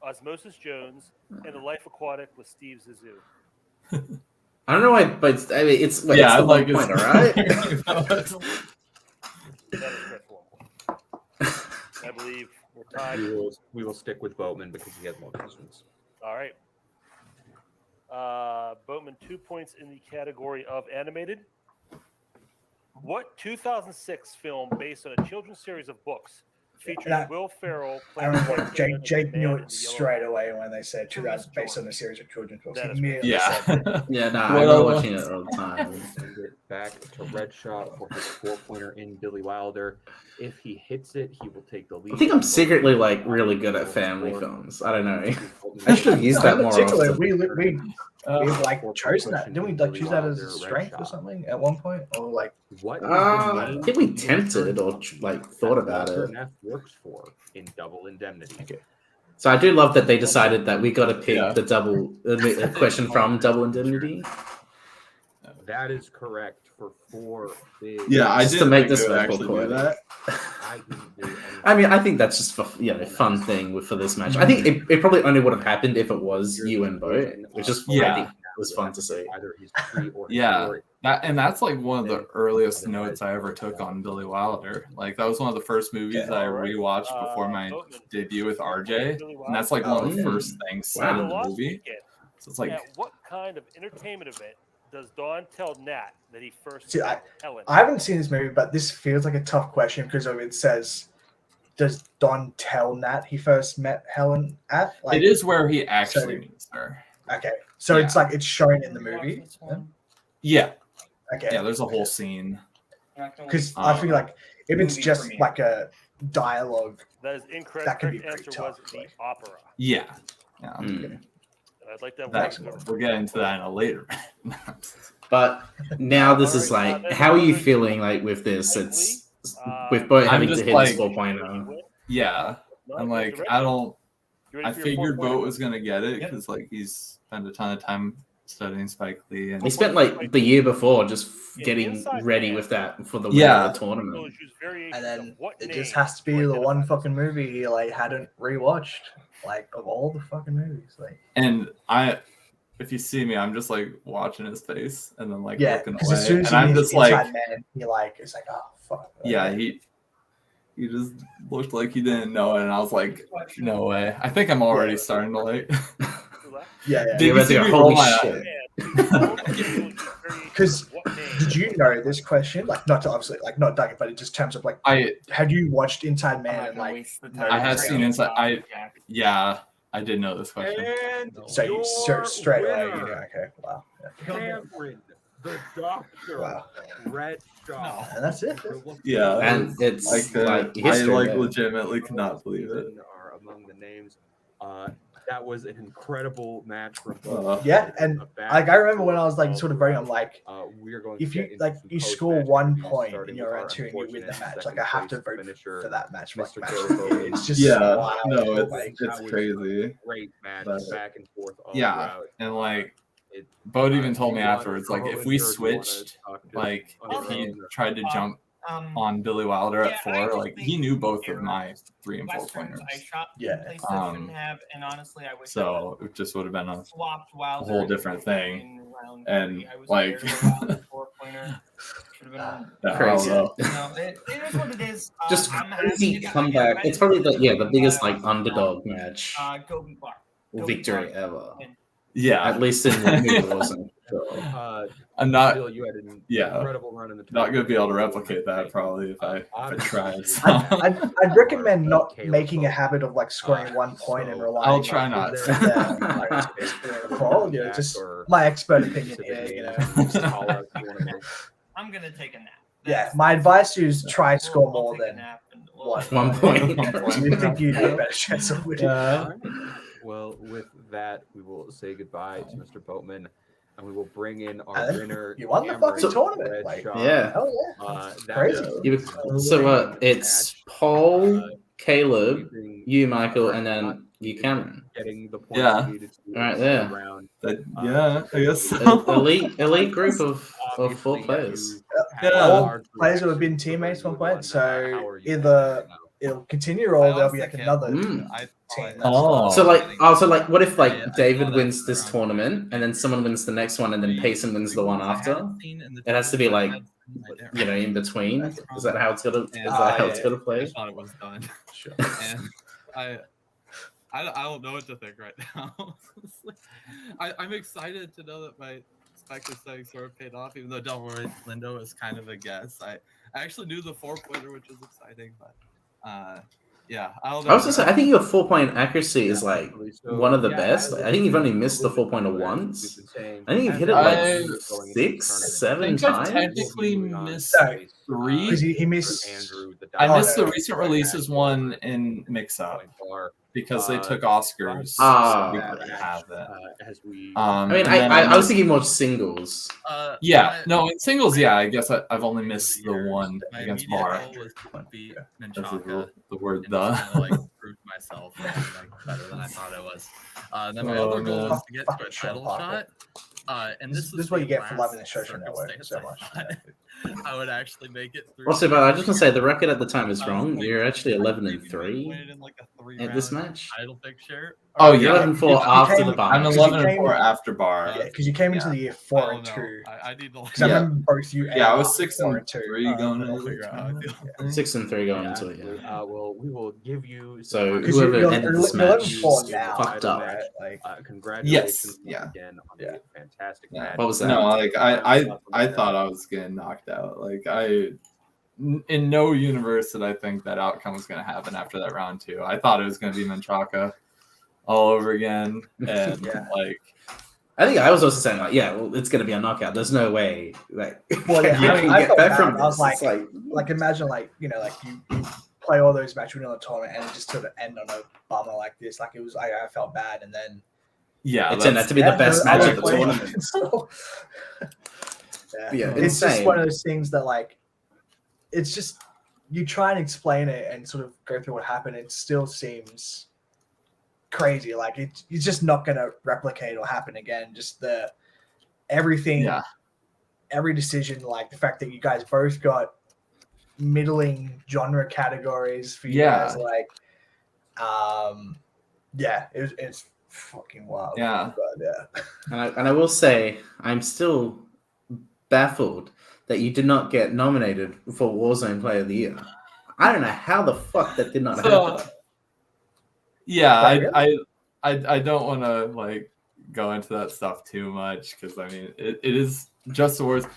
Speaker 5: Osmosis Jones, and The Life Aquatic with Steve Zissou?
Speaker 1: I don't know why, but it's it's the
Speaker 3: like
Speaker 1: 1 point, all right?
Speaker 5: That is correct for 1 point. I believe we're tied.
Speaker 4: We will stick with Boatman because he has more questions.
Speaker 5: All right. Boatman, 2 points in the category of animated. What 2006 film based on a children's series of books featuring Will Ferrell
Speaker 2: I
Speaker 5: playing
Speaker 2: remember Jake knew it straight away when they said 2000 based on a series of children's books. He immediately said,
Speaker 1: Yeah, no, I was watching it all the time.
Speaker 4: Back to Redshaw for his 4-pointer in Billy Wilder. If he hits it, he will take the lead.
Speaker 1: I think I'm secretly like really good at family films. I don't know. I should have used that more often.
Speaker 2: We've like chosen that. Didn't we like choose that as a strength or something at one point? Or like
Speaker 4: what?
Speaker 1: I think we tempted or like thought about it.
Speaker 4: Works for in Double Indemnity.
Speaker 1: Okay. So I do love that they decided that we got to pick the question from Double Indemnity.
Speaker 4: That is correct for 4 big.
Speaker 3: Yeah, I
Speaker 1: Just
Speaker 3: did
Speaker 1: to make this
Speaker 3: actually do that.
Speaker 1: I mean, I think that's just a fun thing for this match. I think it probably only would have happened if it was you and Bo, which is I think it was fun to see.
Speaker 4: Either he's 3 or
Speaker 3: Yeah,
Speaker 4: 4.
Speaker 3: that's like one of the earliest notes I ever took on Billy Wilder. Like that was one of the first movies that I rewatched before my debut with RJ, and that's like one of the first things said in the movie. So it's like,
Speaker 5: what kind of entertainment event does Don tell Nat that he first
Speaker 2: See,
Speaker 5: met Helen?
Speaker 2: I haven't seen this movie, but this feels like a tough question because of it says, does Don tell Nat he first met Helen at? Like,
Speaker 3: it is where he actually meets her.
Speaker 2: Okay, so it's like it's shown in the movie.
Speaker 3: Yeah.
Speaker 2: Okay.
Speaker 3: Yeah, there's a whole scene.
Speaker 2: Because I feel like if it's
Speaker 7: movie
Speaker 2: just
Speaker 7: premiere.
Speaker 2: like a dialogue,
Speaker 5: That is incorrect.
Speaker 2: That could be
Speaker 5: Correct
Speaker 2: pretty
Speaker 5: answer was
Speaker 2: tough,
Speaker 5: the
Speaker 2: like-
Speaker 5: opera.
Speaker 3: Yeah.
Speaker 5: And I'd like to have
Speaker 3: That,
Speaker 5: one.
Speaker 3: we'll get into that in a later.
Speaker 1: But now this is
Speaker 5: Alright,
Speaker 1: like,
Speaker 5: there's
Speaker 1: how are you
Speaker 5: another
Speaker 1: feeling like with this? It's
Speaker 5: Uh,
Speaker 1: with Boat
Speaker 3: I'm
Speaker 1: having to
Speaker 3: just
Speaker 1: hit his
Speaker 3: like-
Speaker 1: 4.0.
Speaker 3: Yeah.
Speaker 5: No,
Speaker 3: I'm
Speaker 5: you
Speaker 3: like,
Speaker 5: ready?
Speaker 3: I don't.
Speaker 5: You ready
Speaker 3: I
Speaker 5: for your
Speaker 3: figured
Speaker 5: 4.0?
Speaker 3: Boat was gonna get it
Speaker 7: Yep.
Speaker 3: because like he's spent a ton of time studying Spike Lee and
Speaker 1: He spent like the year before just getting
Speaker 5: Inside
Speaker 1: ready
Speaker 5: Man,
Speaker 1: with that for the
Speaker 3: Yeah.
Speaker 1: winner of the tournament.
Speaker 5: Those use variations
Speaker 2: and then
Speaker 5: of what
Speaker 2: it
Speaker 5: name
Speaker 2: just has to be
Speaker 5: to
Speaker 2: the one
Speaker 5: identify
Speaker 2: fucking movie he like hadn't rewatched, like of all the fucking movies. Like,
Speaker 3: and if you see me, I'm just like watching his face and then like
Speaker 2: yeah,
Speaker 3: looking
Speaker 2: because
Speaker 3: away,
Speaker 2: as soon as
Speaker 3: and
Speaker 2: he
Speaker 3: I'm
Speaker 2: meets
Speaker 3: just like,
Speaker 2: Inside Man, he like it's like, oh fuck.
Speaker 3: yeah, he just looked like he didn't know it, and I was like, no way. I think I'm already starting to like.
Speaker 2: yeah.
Speaker 3: Did
Speaker 1: You're
Speaker 3: you
Speaker 1: about to
Speaker 3: see
Speaker 1: go,
Speaker 3: me roll
Speaker 1: holy
Speaker 3: my
Speaker 1: shit.
Speaker 2: Because did you know this question? Like, not to obviously like not Doug, but in just terms of like, had you watched Inside
Speaker 7: I'm
Speaker 2: Man
Speaker 7: not
Speaker 2: and
Speaker 7: gonna
Speaker 2: like,
Speaker 7: waste the
Speaker 2: no,
Speaker 7: time.
Speaker 3: I have
Speaker 2: Yeah.
Speaker 3: seen Inside. Yeah, I did know this question.
Speaker 4: And
Speaker 2: so you
Speaker 4: your
Speaker 2: straight away,
Speaker 4: winner,
Speaker 2: you know, okay, wow, yeah.
Speaker 4: Cameron, the Doctor,
Speaker 2: Wow.
Speaker 4: Redshaw.
Speaker 2: And that's it.
Speaker 3: Yeah,
Speaker 1: And it's like
Speaker 3: I
Speaker 1: history.
Speaker 3: like
Speaker 1: yeah.
Speaker 3: legitimately could not believe it.
Speaker 4: Are among the names. That was an incredible match from both.
Speaker 2: Yeah, and like I remember when I was like sort of voting, I'm like,
Speaker 4: we're going
Speaker 2: if
Speaker 4: to
Speaker 2: you
Speaker 4: get into
Speaker 2: like
Speaker 4: some
Speaker 2: you score
Speaker 4: post-match
Speaker 2: 1
Speaker 4: interviews,
Speaker 2: point
Speaker 4: starting
Speaker 2: in your
Speaker 4: with
Speaker 2: round
Speaker 4: our
Speaker 2: 2 and you win the
Speaker 4: unfortunate
Speaker 2: match, like
Speaker 4: second
Speaker 2: I have to
Speaker 4: place
Speaker 2: vote
Speaker 4: finisher,
Speaker 2: for that match.
Speaker 4: Mr.
Speaker 2: Like,
Speaker 4: Go.
Speaker 2: it's just
Speaker 3: Yeah,
Speaker 2: wild.
Speaker 3: no,
Speaker 2: like,
Speaker 3: it's crazy.
Speaker 4: Great match,
Speaker 3: But-
Speaker 4: back and forth all
Speaker 3: Yeah,
Speaker 4: throughout.
Speaker 3: and like
Speaker 4: It,
Speaker 3: Boat even told
Speaker 4: do
Speaker 3: me
Speaker 4: you want
Speaker 3: afterwards,
Speaker 4: to
Speaker 3: like
Speaker 4: go
Speaker 3: if
Speaker 4: in
Speaker 3: we
Speaker 4: here or do you wanna
Speaker 3: switched,
Speaker 4: talk just
Speaker 3: like
Speaker 4: on
Speaker 3: if
Speaker 4: your
Speaker 3: he
Speaker 4: own, or-
Speaker 3: tried to jump on Billy Wilder
Speaker 7: yeah,
Speaker 3: at
Speaker 7: I
Speaker 3: 4,
Speaker 7: just
Speaker 3: like he
Speaker 7: think
Speaker 3: knew both of
Speaker 7: errors,
Speaker 3: my 3 and 4
Speaker 7: Westerns
Speaker 3: pointers.
Speaker 7: I shot
Speaker 2: Yeah.
Speaker 7: places I shouldn't have, and honestly, I wish I
Speaker 3: So it just would have been a
Speaker 7: swapped Wilder
Speaker 3: whole
Speaker 7: and
Speaker 3: different thing.
Speaker 7: in round
Speaker 3: And,
Speaker 7: 3. I was
Speaker 3: like-
Speaker 7: scared of the Wilder 4-pointer. Should have been.
Speaker 3: Yeah, I
Speaker 1: Crazy.
Speaker 3: don't know.
Speaker 7: You know, it is what it is.
Speaker 1: Just
Speaker 7: I'm happy
Speaker 1: crazy
Speaker 7: to-
Speaker 1: comeback.
Speaker 7: again,
Speaker 1: It's probably the biggest
Speaker 7: but,
Speaker 1: like underdog match
Speaker 7: Go be Clark. Go be
Speaker 1: victory
Speaker 7: Clark.
Speaker 1: ever.
Speaker 7: Win.
Speaker 3: Yeah,
Speaker 1: At least in the movie, wasn't.
Speaker 3: I'm not
Speaker 4: Bill, you had an
Speaker 3: yeah,
Speaker 4: incredible run in the
Speaker 3: not gonna be able to
Speaker 4: tournament.
Speaker 3: replicate that probably if I tried. So.
Speaker 2: I'd recommend not making a habit of like scoring 1 point and
Speaker 4: so
Speaker 2: relying.
Speaker 3: I'll
Speaker 2: on
Speaker 3: try
Speaker 2: like,
Speaker 3: not
Speaker 2: the-
Speaker 3: to.
Speaker 2: yeah, well, you know, just my expert opinion here. You know,
Speaker 7: I'm gonna take a nap.
Speaker 2: yeah. My advice is try
Speaker 7: We'll-
Speaker 2: score
Speaker 7: I'll
Speaker 2: more
Speaker 7: take a
Speaker 2: than
Speaker 7: nap and we'll-
Speaker 2: 1
Speaker 1: 1 point.
Speaker 2: You think you have a better chance of winning?
Speaker 4: All right. Well, with that, we will say goodbye to Mr. Boatman, and we will bring in our
Speaker 2: And
Speaker 4: winner.
Speaker 2: you won the
Speaker 4: Cameron
Speaker 2: fucking tournament. Like,
Speaker 4: Redshaw.
Speaker 1: Yeah.
Speaker 2: hell yeah.
Speaker 4: That
Speaker 2: Crazy.
Speaker 4: was
Speaker 1: So it's Paul, Caleb,
Speaker 4: sweeping,
Speaker 1: you, Michael, and then you, Cameron.
Speaker 4: getting the points
Speaker 3: Yeah.
Speaker 4: we needed to
Speaker 1: Right
Speaker 4: in
Speaker 1: there.
Speaker 4: the round.
Speaker 3: Yeah, I guess.
Speaker 1: Elite group of 4
Speaker 4: Obviously,
Speaker 1: players.
Speaker 4: you
Speaker 3: Yeah.
Speaker 4: had a
Speaker 2: All
Speaker 4: hard
Speaker 2: players who have
Speaker 4: reaction
Speaker 2: been
Speaker 4: to where
Speaker 2: teammates
Speaker 4: you
Speaker 2: one
Speaker 4: won.
Speaker 2: point, so
Speaker 4: How are you
Speaker 2: either
Speaker 4: feeling now?
Speaker 2: it'll continue or there'll be like another
Speaker 1: Mm.
Speaker 2: team.
Speaker 3: Oh.
Speaker 1: So like what if like
Speaker 6: I
Speaker 1: David
Speaker 6: saw that
Speaker 1: wins this
Speaker 6: around.
Speaker 1: tournament and then someone wins the next one and then Payson wins the one after? It has to be like, you know, in between. Is that how it's gonna play?
Speaker 6: I thought it was done.
Speaker 1: Sure.
Speaker 6: And I don't know what to think right now. I'm excited to know that my speculative study sort of paid off, even though Delroy Lindo is kind of a guess. I actually knew the 4-pointer, which was exciting, but yeah, I don't know.
Speaker 1: I was gonna say, I think your 4-point accuracy is like
Speaker 4: So,
Speaker 1: one of the
Speaker 4: yeah,
Speaker 1: best.
Speaker 4: as
Speaker 1: I think you've only
Speaker 4: we've
Speaker 1: missed the
Speaker 4: alluded
Speaker 1: 4-pointer
Speaker 4: to, as
Speaker 1: once.
Speaker 4: we've been saying,
Speaker 1: I think you've
Speaker 4: as
Speaker 1: hit it
Speaker 4: the
Speaker 1: like
Speaker 3: I
Speaker 4: tournament is going into the
Speaker 1: 6,
Speaker 4: tournament,
Speaker 1: 7
Speaker 3: think I've
Speaker 1: times.
Speaker 3: technically
Speaker 4: moving on
Speaker 3: missed
Speaker 4: to face,
Speaker 3: 3.
Speaker 2: Because he
Speaker 4: for
Speaker 2: missed.
Speaker 4: Andrew, the
Speaker 3: I
Speaker 2: Oh,
Speaker 3: missed
Speaker 2: no.
Speaker 3: the recent releases one in mix up because they took Oscars.
Speaker 1: Ah.
Speaker 3: So we couldn't have it.
Speaker 4: As we,
Speaker 1: I mean,
Speaker 3: and then
Speaker 1: I was
Speaker 3: missed-
Speaker 1: thinking more singles.
Speaker 3: Yeah, no, in singles, yeah, I guess I've only missed the one
Speaker 6: My
Speaker 3: against
Speaker 6: immediate
Speaker 3: Bar.
Speaker 6: goal was to beat
Speaker 3: That's the
Speaker 6: Menchaca.
Speaker 3: word
Speaker 6: And
Speaker 3: the.
Speaker 6: just kinda, like prove myself like better than I thought I was. Then my
Speaker 3: Oh,
Speaker 6: other goal
Speaker 3: man.
Speaker 6: was to get to
Speaker 2: Fucking
Speaker 6: a title
Speaker 2: Sean
Speaker 6: shot. And
Speaker 2: This
Speaker 6: this
Speaker 2: is what you
Speaker 6: the
Speaker 2: get for
Speaker 6: last
Speaker 2: loving the social network so
Speaker 6: circumstance
Speaker 2: much.
Speaker 6: I thought I would actually make it through.
Speaker 1: Also, but I just want to say the record at the time is wrong.
Speaker 6: Like,
Speaker 1: You're actually
Speaker 6: I
Speaker 1: 11
Speaker 6: maybe
Speaker 1: and
Speaker 6: win
Speaker 1: 3
Speaker 6: it in like a 3
Speaker 1: at this
Speaker 6: round
Speaker 1: match.
Speaker 6: title picture.
Speaker 3: Oh,
Speaker 1: You're
Speaker 3: yeah.
Speaker 1: 11 4
Speaker 2: You
Speaker 1: after
Speaker 2: came-
Speaker 1: the bar.
Speaker 3: I'm
Speaker 2: Because
Speaker 3: 11
Speaker 2: you
Speaker 3: and 4
Speaker 2: came-
Speaker 3: after Bar.
Speaker 2: Yeah, because you came into
Speaker 3: Yeah.
Speaker 2: the year
Speaker 6: I
Speaker 2: 4
Speaker 6: don't
Speaker 2: and
Speaker 6: know.
Speaker 2: 2.
Speaker 6: I need to
Speaker 2: Because I remember both you and
Speaker 3: Yeah, I was
Speaker 2: Mark
Speaker 3: 6
Speaker 2: 4
Speaker 3: and
Speaker 2: and 2.
Speaker 3: 3 going
Speaker 6: I'll
Speaker 3: into
Speaker 6: figure out how I feel.
Speaker 3: the
Speaker 1: 6 and 3 going
Speaker 4: yeah,
Speaker 1: into it. Yeah.
Speaker 4: we will give you.
Speaker 1: So
Speaker 2: Because
Speaker 1: whoever
Speaker 2: you're
Speaker 1: ended this
Speaker 2: 11
Speaker 1: match
Speaker 2: 4
Speaker 1: is
Speaker 2: now.
Speaker 1: fucked up.
Speaker 2: Right? Like,
Speaker 4: Congratulations
Speaker 3: Yes,
Speaker 4: again on
Speaker 2: Yeah.
Speaker 4: the fantastic
Speaker 3: Yeah.
Speaker 4: match.
Speaker 1: What was that?
Speaker 3: No, like I thought I was getting knocked out. Like in no universe did I think that outcome was going to happen after that round 2. I thought it was going to be Menchaca all over again, and
Speaker 2: Yeah.
Speaker 3: like
Speaker 1: I think I was also saying like, yeah, well, it's going to be a knockout. There's no way like
Speaker 2: Well, yeah,
Speaker 1: you
Speaker 2: I
Speaker 1: can
Speaker 2: felt
Speaker 1: get back
Speaker 2: bad.
Speaker 1: from this.
Speaker 2: I was
Speaker 1: It's
Speaker 2: like imagine like you play all those matches in the tournament and it just sort of end on a bummer like this. Like it was, I felt bad, and then
Speaker 3: Yeah,
Speaker 1: it turned out to be the best
Speaker 2: I
Speaker 1: match of the
Speaker 2: played it,
Speaker 1: tournament.
Speaker 2: so-
Speaker 1: Yeah,
Speaker 2: it's just
Speaker 1: insane.
Speaker 2: one of those things that like it's just you try and explain it and sort of go through what happened. It still seems crazy. Like it's just not going to replicate or happen again. Just everything, every decision, like the fact that you guys both got middling genre categories for you guys, like, it's fucking wild.
Speaker 3: Yeah.
Speaker 2: But,
Speaker 1: And I will say, I'm still baffled that you did not get nominated for Warzone Player of the Year. I don't know how the fuck that did not happen.
Speaker 3: Yeah, I don't want to like go into that stuff too much because I mean it is just the worst.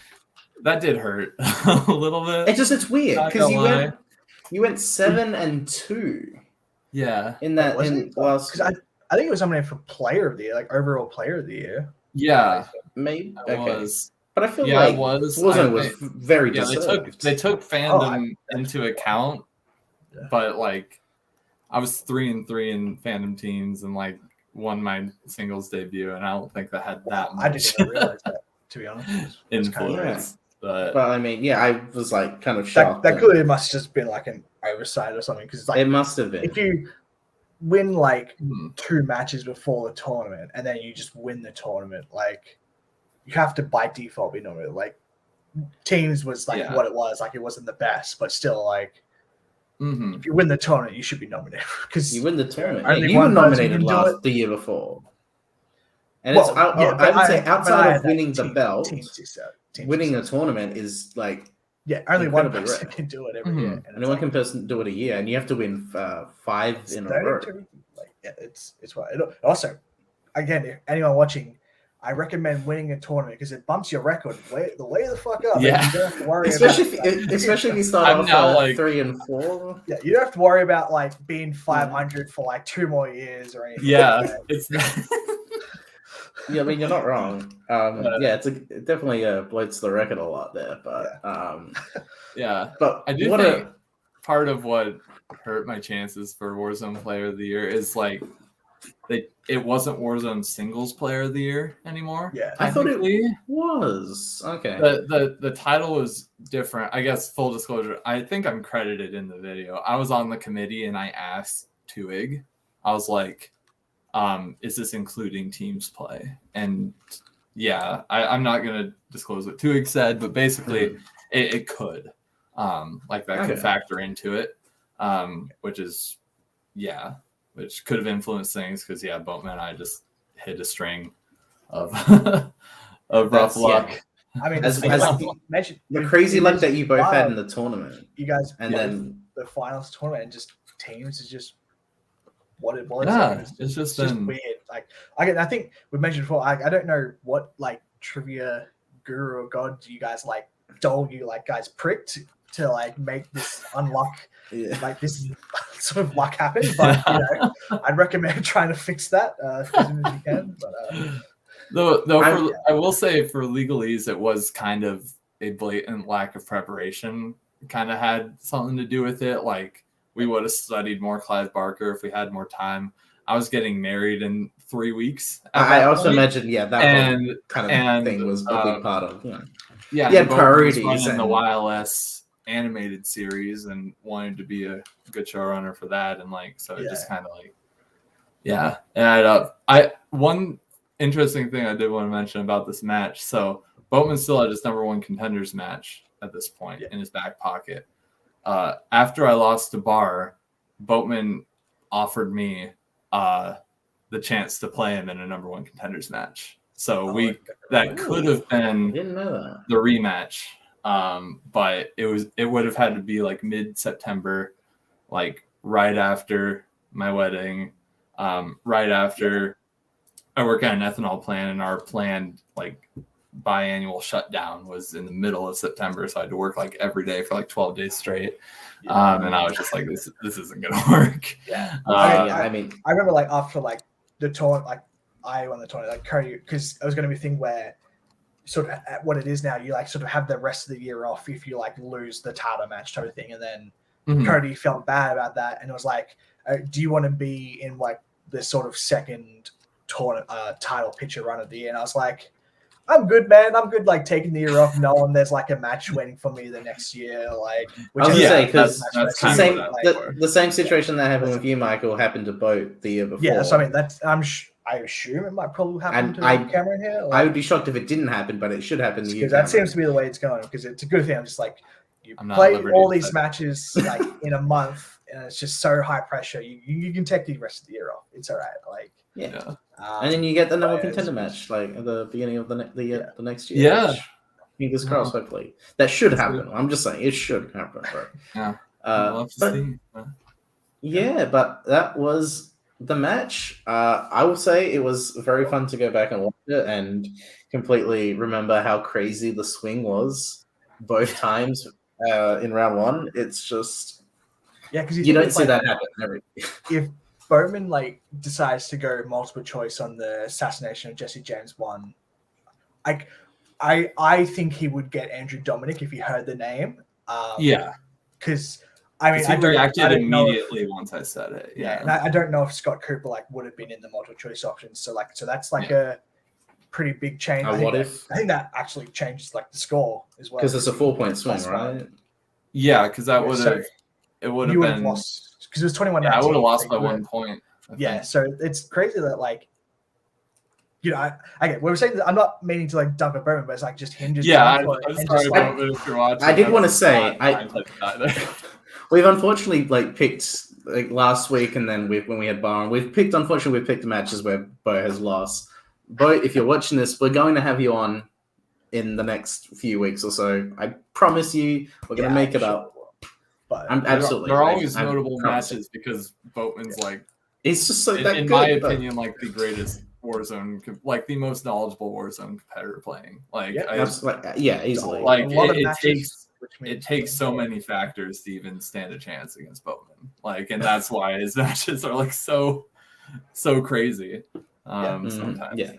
Speaker 3: That did hurt a little bit.
Speaker 1: It's weird because you went 7-2.
Speaker 3: Yeah.
Speaker 1: In that
Speaker 2: because I think it was nominated for Player of the Year, like overall Player of the Year.
Speaker 3: Yeah,
Speaker 1: maybe.
Speaker 3: It was.
Speaker 1: But I feel like
Speaker 3: Warzone
Speaker 1: was very deserved.
Speaker 3: They took fandom into account, but like I was 3-3 in fandom teams and like won my singles debut, and I don't think that had that much.
Speaker 2: I didn't even realize that, to be honest.
Speaker 3: Influence. But
Speaker 1: I mean, yeah, I was like kind of shocked.
Speaker 2: That clearly must have just been like an oversight or something because like
Speaker 1: it must have been.
Speaker 2: If you win like 2 matches before the tournament and then you just win the tournament, like you have to by default be nominated. Like teams was like what it was, like it wasn't the best, but still like if you win the tournament, you should be nominated because
Speaker 1: you win the tournament. You were nominated the year before, and I would say outside of winning the belt, winning a tournament is like
Speaker 2: only one person can do it every year.
Speaker 1: And only one person do it a year, and you have to win 5 in a row.
Speaker 2: Like it's wild. Also, again, if anyone watching, I recommend winning a tournament because it bumps your record way the fuck up.
Speaker 3: Yeah,
Speaker 2: you don't have to worry
Speaker 1: especially if you start off
Speaker 3: like
Speaker 1: 3 and 4.
Speaker 2: Yeah, you don't have to worry about like being 500 for like 2 more years or anything.
Speaker 3: Yeah,
Speaker 2: like
Speaker 3: it's.
Speaker 1: Yeah, I mean you're not wrong. It definitely bloats the record a lot there, but
Speaker 3: but I do think part of what hurt my chances for Warzone Player of the Year is like it wasn't Warzone Singles Player of the Year anymore.
Speaker 2: Yeah,
Speaker 1: I thought it was okay.
Speaker 3: The title was different. I guess full disclosure, I think I'm credited in the video. I was on the committee and I asked Tuig. I was like, is this including teams play? And I'm not gonna disclose what Tuig said, but basically it could. Like that could factor into it. Which could have influenced things because Boatman and I just hit a string of of rough luck.
Speaker 2: Yeah. I mean,
Speaker 1: the crazy luck that you both had in the tournament.
Speaker 2: You guys,
Speaker 1: and then
Speaker 2: the finals tournament, and just teams is just what it was.
Speaker 3: Yeah, it's just
Speaker 2: weird. Like I think we mentioned before. I don't know what like trivia guru or god you guys like told you like guys pricked to like make this unlock like this sort of luck happen, but I'd recommend trying to fix that as soon as you can. But
Speaker 3: I will say for legalese, it was kind of a blatant lack of preparation. Kind of had something to do with it. Like we would have studied more Clive Barker if we had more time. I was getting married in 3 weeks.
Speaker 1: I also imagine, that kind of thing was a big part of.
Speaker 3: Yeah,
Speaker 1: had priorities
Speaker 3: in the YLS animated series and wanted to be a good showrunner for that, and like so it just kind of like added up. One interesting thing I did want to mention about this match. So Boatman still had his #1 contenders match at this point in his back pocket. After I lost to Barr, Boatman offered me the chance to play him in a #1 contenders match. So that could have been the rematch. But it would have had to be like mid-September, like right after my wedding, right after I work on an ethanol plant, and our planned like biannual shutdown was in the middle of September, so I had to work like every day for like 12 days straight. And I was just like, this isn't gonna work.
Speaker 2: I mean, I remember like after like the tournament, like I won the tournament, like Cody, because it was going to be a thing where sort of what it is now, you like sort of have the rest of the year off if you like lose the title match type of thing, and then Cody felt bad about that, and it was like, do you want to be in like the sort of second title picture run of the year? And I was like, I'm good, man. I'm good, like taking the year off, knowing there's like a match waiting for me the next year. Like,
Speaker 1: I was gonna say because
Speaker 3: that's
Speaker 1: the
Speaker 3: kind of
Speaker 1: same the same situation that happened with you, Michael, happened to Boat the year before.
Speaker 2: Yeah, so I mean that's I assume it might probably happen to Cameron here.
Speaker 1: I would be shocked if it didn't happen, but it should happen to you.
Speaker 2: Because that seems to be the way it's going. Because it's a good thing. I'm just like, you
Speaker 3: I'm not
Speaker 2: play
Speaker 3: at liberty
Speaker 2: all
Speaker 3: to
Speaker 2: these
Speaker 3: say.
Speaker 2: matches like in a month, and it's just so high pressure. You can take the rest of the year off. It's all right. Like
Speaker 1: yeah. And then you get the number
Speaker 2: but
Speaker 1: contender match like at the beginning of the next year.
Speaker 3: Yeah.
Speaker 1: Which, fingers crossed. Hopefully that should happen. I'm just saying it should happen. Right?
Speaker 3: Yeah. I'd love to see.
Speaker 1: Yeah, but that was the match. I will say it was very fun to go back and watch it and completely remember how crazy the swing was both times in round one. It's just
Speaker 2: because
Speaker 1: you don't see that happen.
Speaker 2: If Boatman like decides to go multiple choice on the assassination of Jesse James one, I think he would get Andrew Dominic if he heard the name. Because I mean,
Speaker 3: he
Speaker 2: I
Speaker 3: reacted
Speaker 2: don't know
Speaker 3: immediately once I said it. Yeah,
Speaker 2: and I don't know if Scott Cooper like would have been in the multiple choice options. So that's like a pretty big change. I think that actually changes like the score as well.
Speaker 1: Because it's a 4-point swing, right?
Speaker 3: Yeah, because that would have been
Speaker 2: lost because it was 21.
Speaker 3: Yeah, I would have lost by 1 point.
Speaker 2: Yeah, so it's crazy that like. You know, we were saying that I'm not meaning to like dump a Boatman, but it's like just him just.
Speaker 3: Yeah, I'm sorry about it if you're watching.
Speaker 1: I did want to say we've unfortunately like picked like last week, and then when we had Byron, we've picked matches where Bo has lost. Bo, if you're watching this, we're going to have you on in the next few weeks or so. I promise you, we're going to make it up.
Speaker 2: But
Speaker 1: I'm absolutely.
Speaker 3: There are always notable matches because Boatman's like.
Speaker 1: It's just so that
Speaker 3: in
Speaker 1: good,
Speaker 3: my opinion, like the greatest Warzone, like the most knowledgeable Warzone competitor playing. Like,
Speaker 1: easily.
Speaker 3: Like it takes so many factors to even stand a chance against Boatman. Like, and that's why his matches are like so crazy. Sometimes.
Speaker 1: Yeah.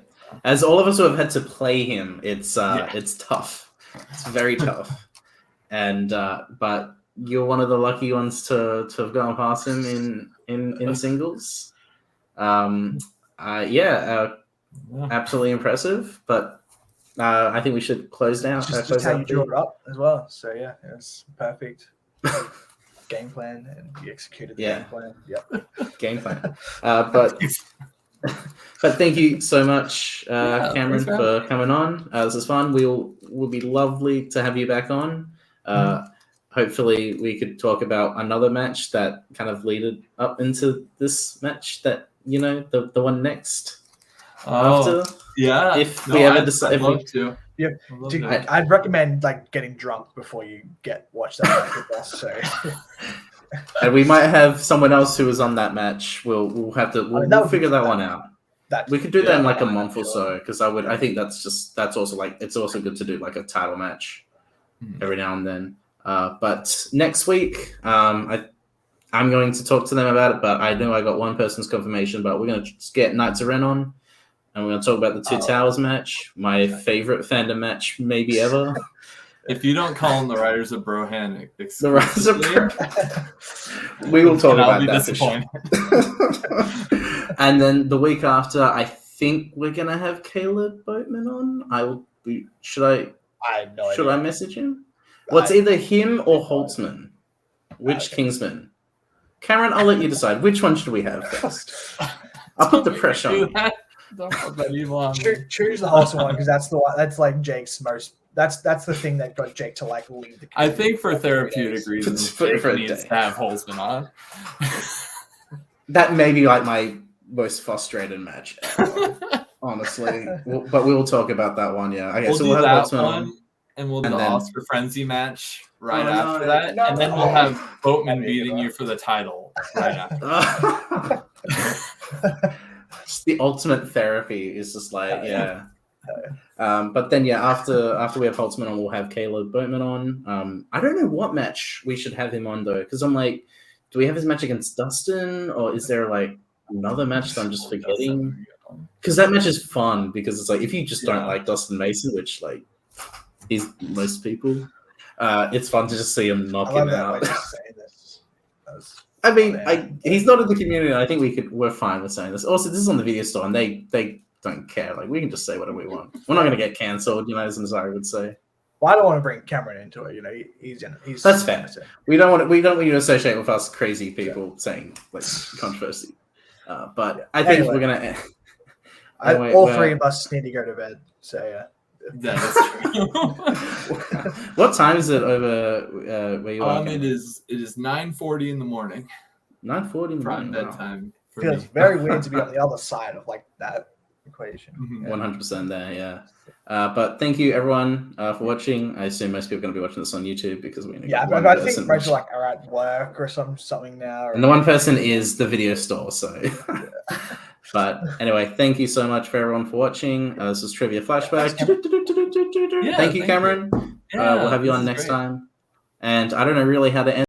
Speaker 1: As all of us who have had to play him, it's tough. It's very tough. And but you're one of the lucky ones to have gone past him in singles. Absolutely impressive. But I think we should close down.
Speaker 2: Just how you drew it up as well. So yeah, it's perfect game plan, and you executed the game plan. Yep,
Speaker 1: game plan. But thank you so much, Cameron, for coming on. This is fun. Will be lovely to have you back on. Hopefully, we could talk about another match that kind of leaded up into this match. That the one next. After, if we ever decide,
Speaker 3: I'd love to.
Speaker 2: Yeah, I'd recommend like getting drunk before you watch that match with us. So,
Speaker 1: and we might have someone else who was on that match. We'll have to we'll figure that one out. We could do that in like a month or so, because I think that's also like it's also good to do like a title match every now and then. But next week, I'm going to talk to them about it. But I know I got one person's confirmation. But we're going to get Knights of Ren on. And we're going to talk about the Two Towers match, my favorite fandom match maybe ever.
Speaker 3: If you don't call them the Riders of Brohan,
Speaker 1: the Riders of Brohan, we will talk about that for sure. And then the week after, I think we're going to have Caleb Boatman on. Should I message him? Well, it's either him or Holtzman. Which Kingsman? Cameron, I'll let you decide. Which one should we have first? I'll put the pressure on you.
Speaker 2: Choose the Holtzman one, because that's the one that's like Jake's most. That's the thing that got Jake to like leave the.
Speaker 3: I think for therapeutic reasons, Jake needs to have Holtzman on.
Speaker 1: That may be like my most frustrated match ever, honestly. But we will talk about that one. Yeah, okay. So we'll have Holtzman on,
Speaker 3: and we'll do the Oscar Frenzy match after that, and then we'll have Boatman beating you for the title right after.
Speaker 1: The ultimate therapy is just like but then after we have Holtzman on, we'll have Caleb Boatman on. I don't know what match we should have him on though, because I'm like, do we have his match against Dustin, or is there like another match that I'm just forgetting? because that match is fun because it's like if you just don't like Dustin Mason, which like is most people, it's fun to just see him knock
Speaker 2: I love
Speaker 1: him
Speaker 2: that way
Speaker 1: out.
Speaker 2: to say this.
Speaker 1: I mean, he's not in the community. I think we're fine with saying this. Also, this is on the video store, and they don't care. Like we can just say whatever we want. We're not going to get cancelled, as Nazari would say.
Speaker 2: Well, I don't want to bring Cameron into it. He's
Speaker 1: That's fair. We don't want you to associate with us crazy people saying like controversy. But I think we're gonna. Anyway,
Speaker 2: all three of us need to go to bed. So yeah.
Speaker 3: That is true.
Speaker 1: What time is it over where you are?
Speaker 3: It is 9:40 in the morning.
Speaker 1: 9:40 in the
Speaker 3: Prime
Speaker 1: morning.
Speaker 3: bedtime. For
Speaker 2: Feels
Speaker 3: me.
Speaker 2: very weird to be on the other side of like that equation.
Speaker 1: 100% there, yeah. But thank you everyone for watching. I assume most people are going to be watching this on YouTube because we only got one
Speaker 2: I
Speaker 1: person
Speaker 2: think most like are at work or something now. Or...
Speaker 1: And the one person is the video store, so. But anyway, thank you so much for everyone for watching. This is Trivia Flashback. Thank you, Cameron.
Speaker 3: Yeah,
Speaker 1: we'll have you on
Speaker 3: this is
Speaker 1: next
Speaker 3: great.
Speaker 1: time. And I don't know really how to end.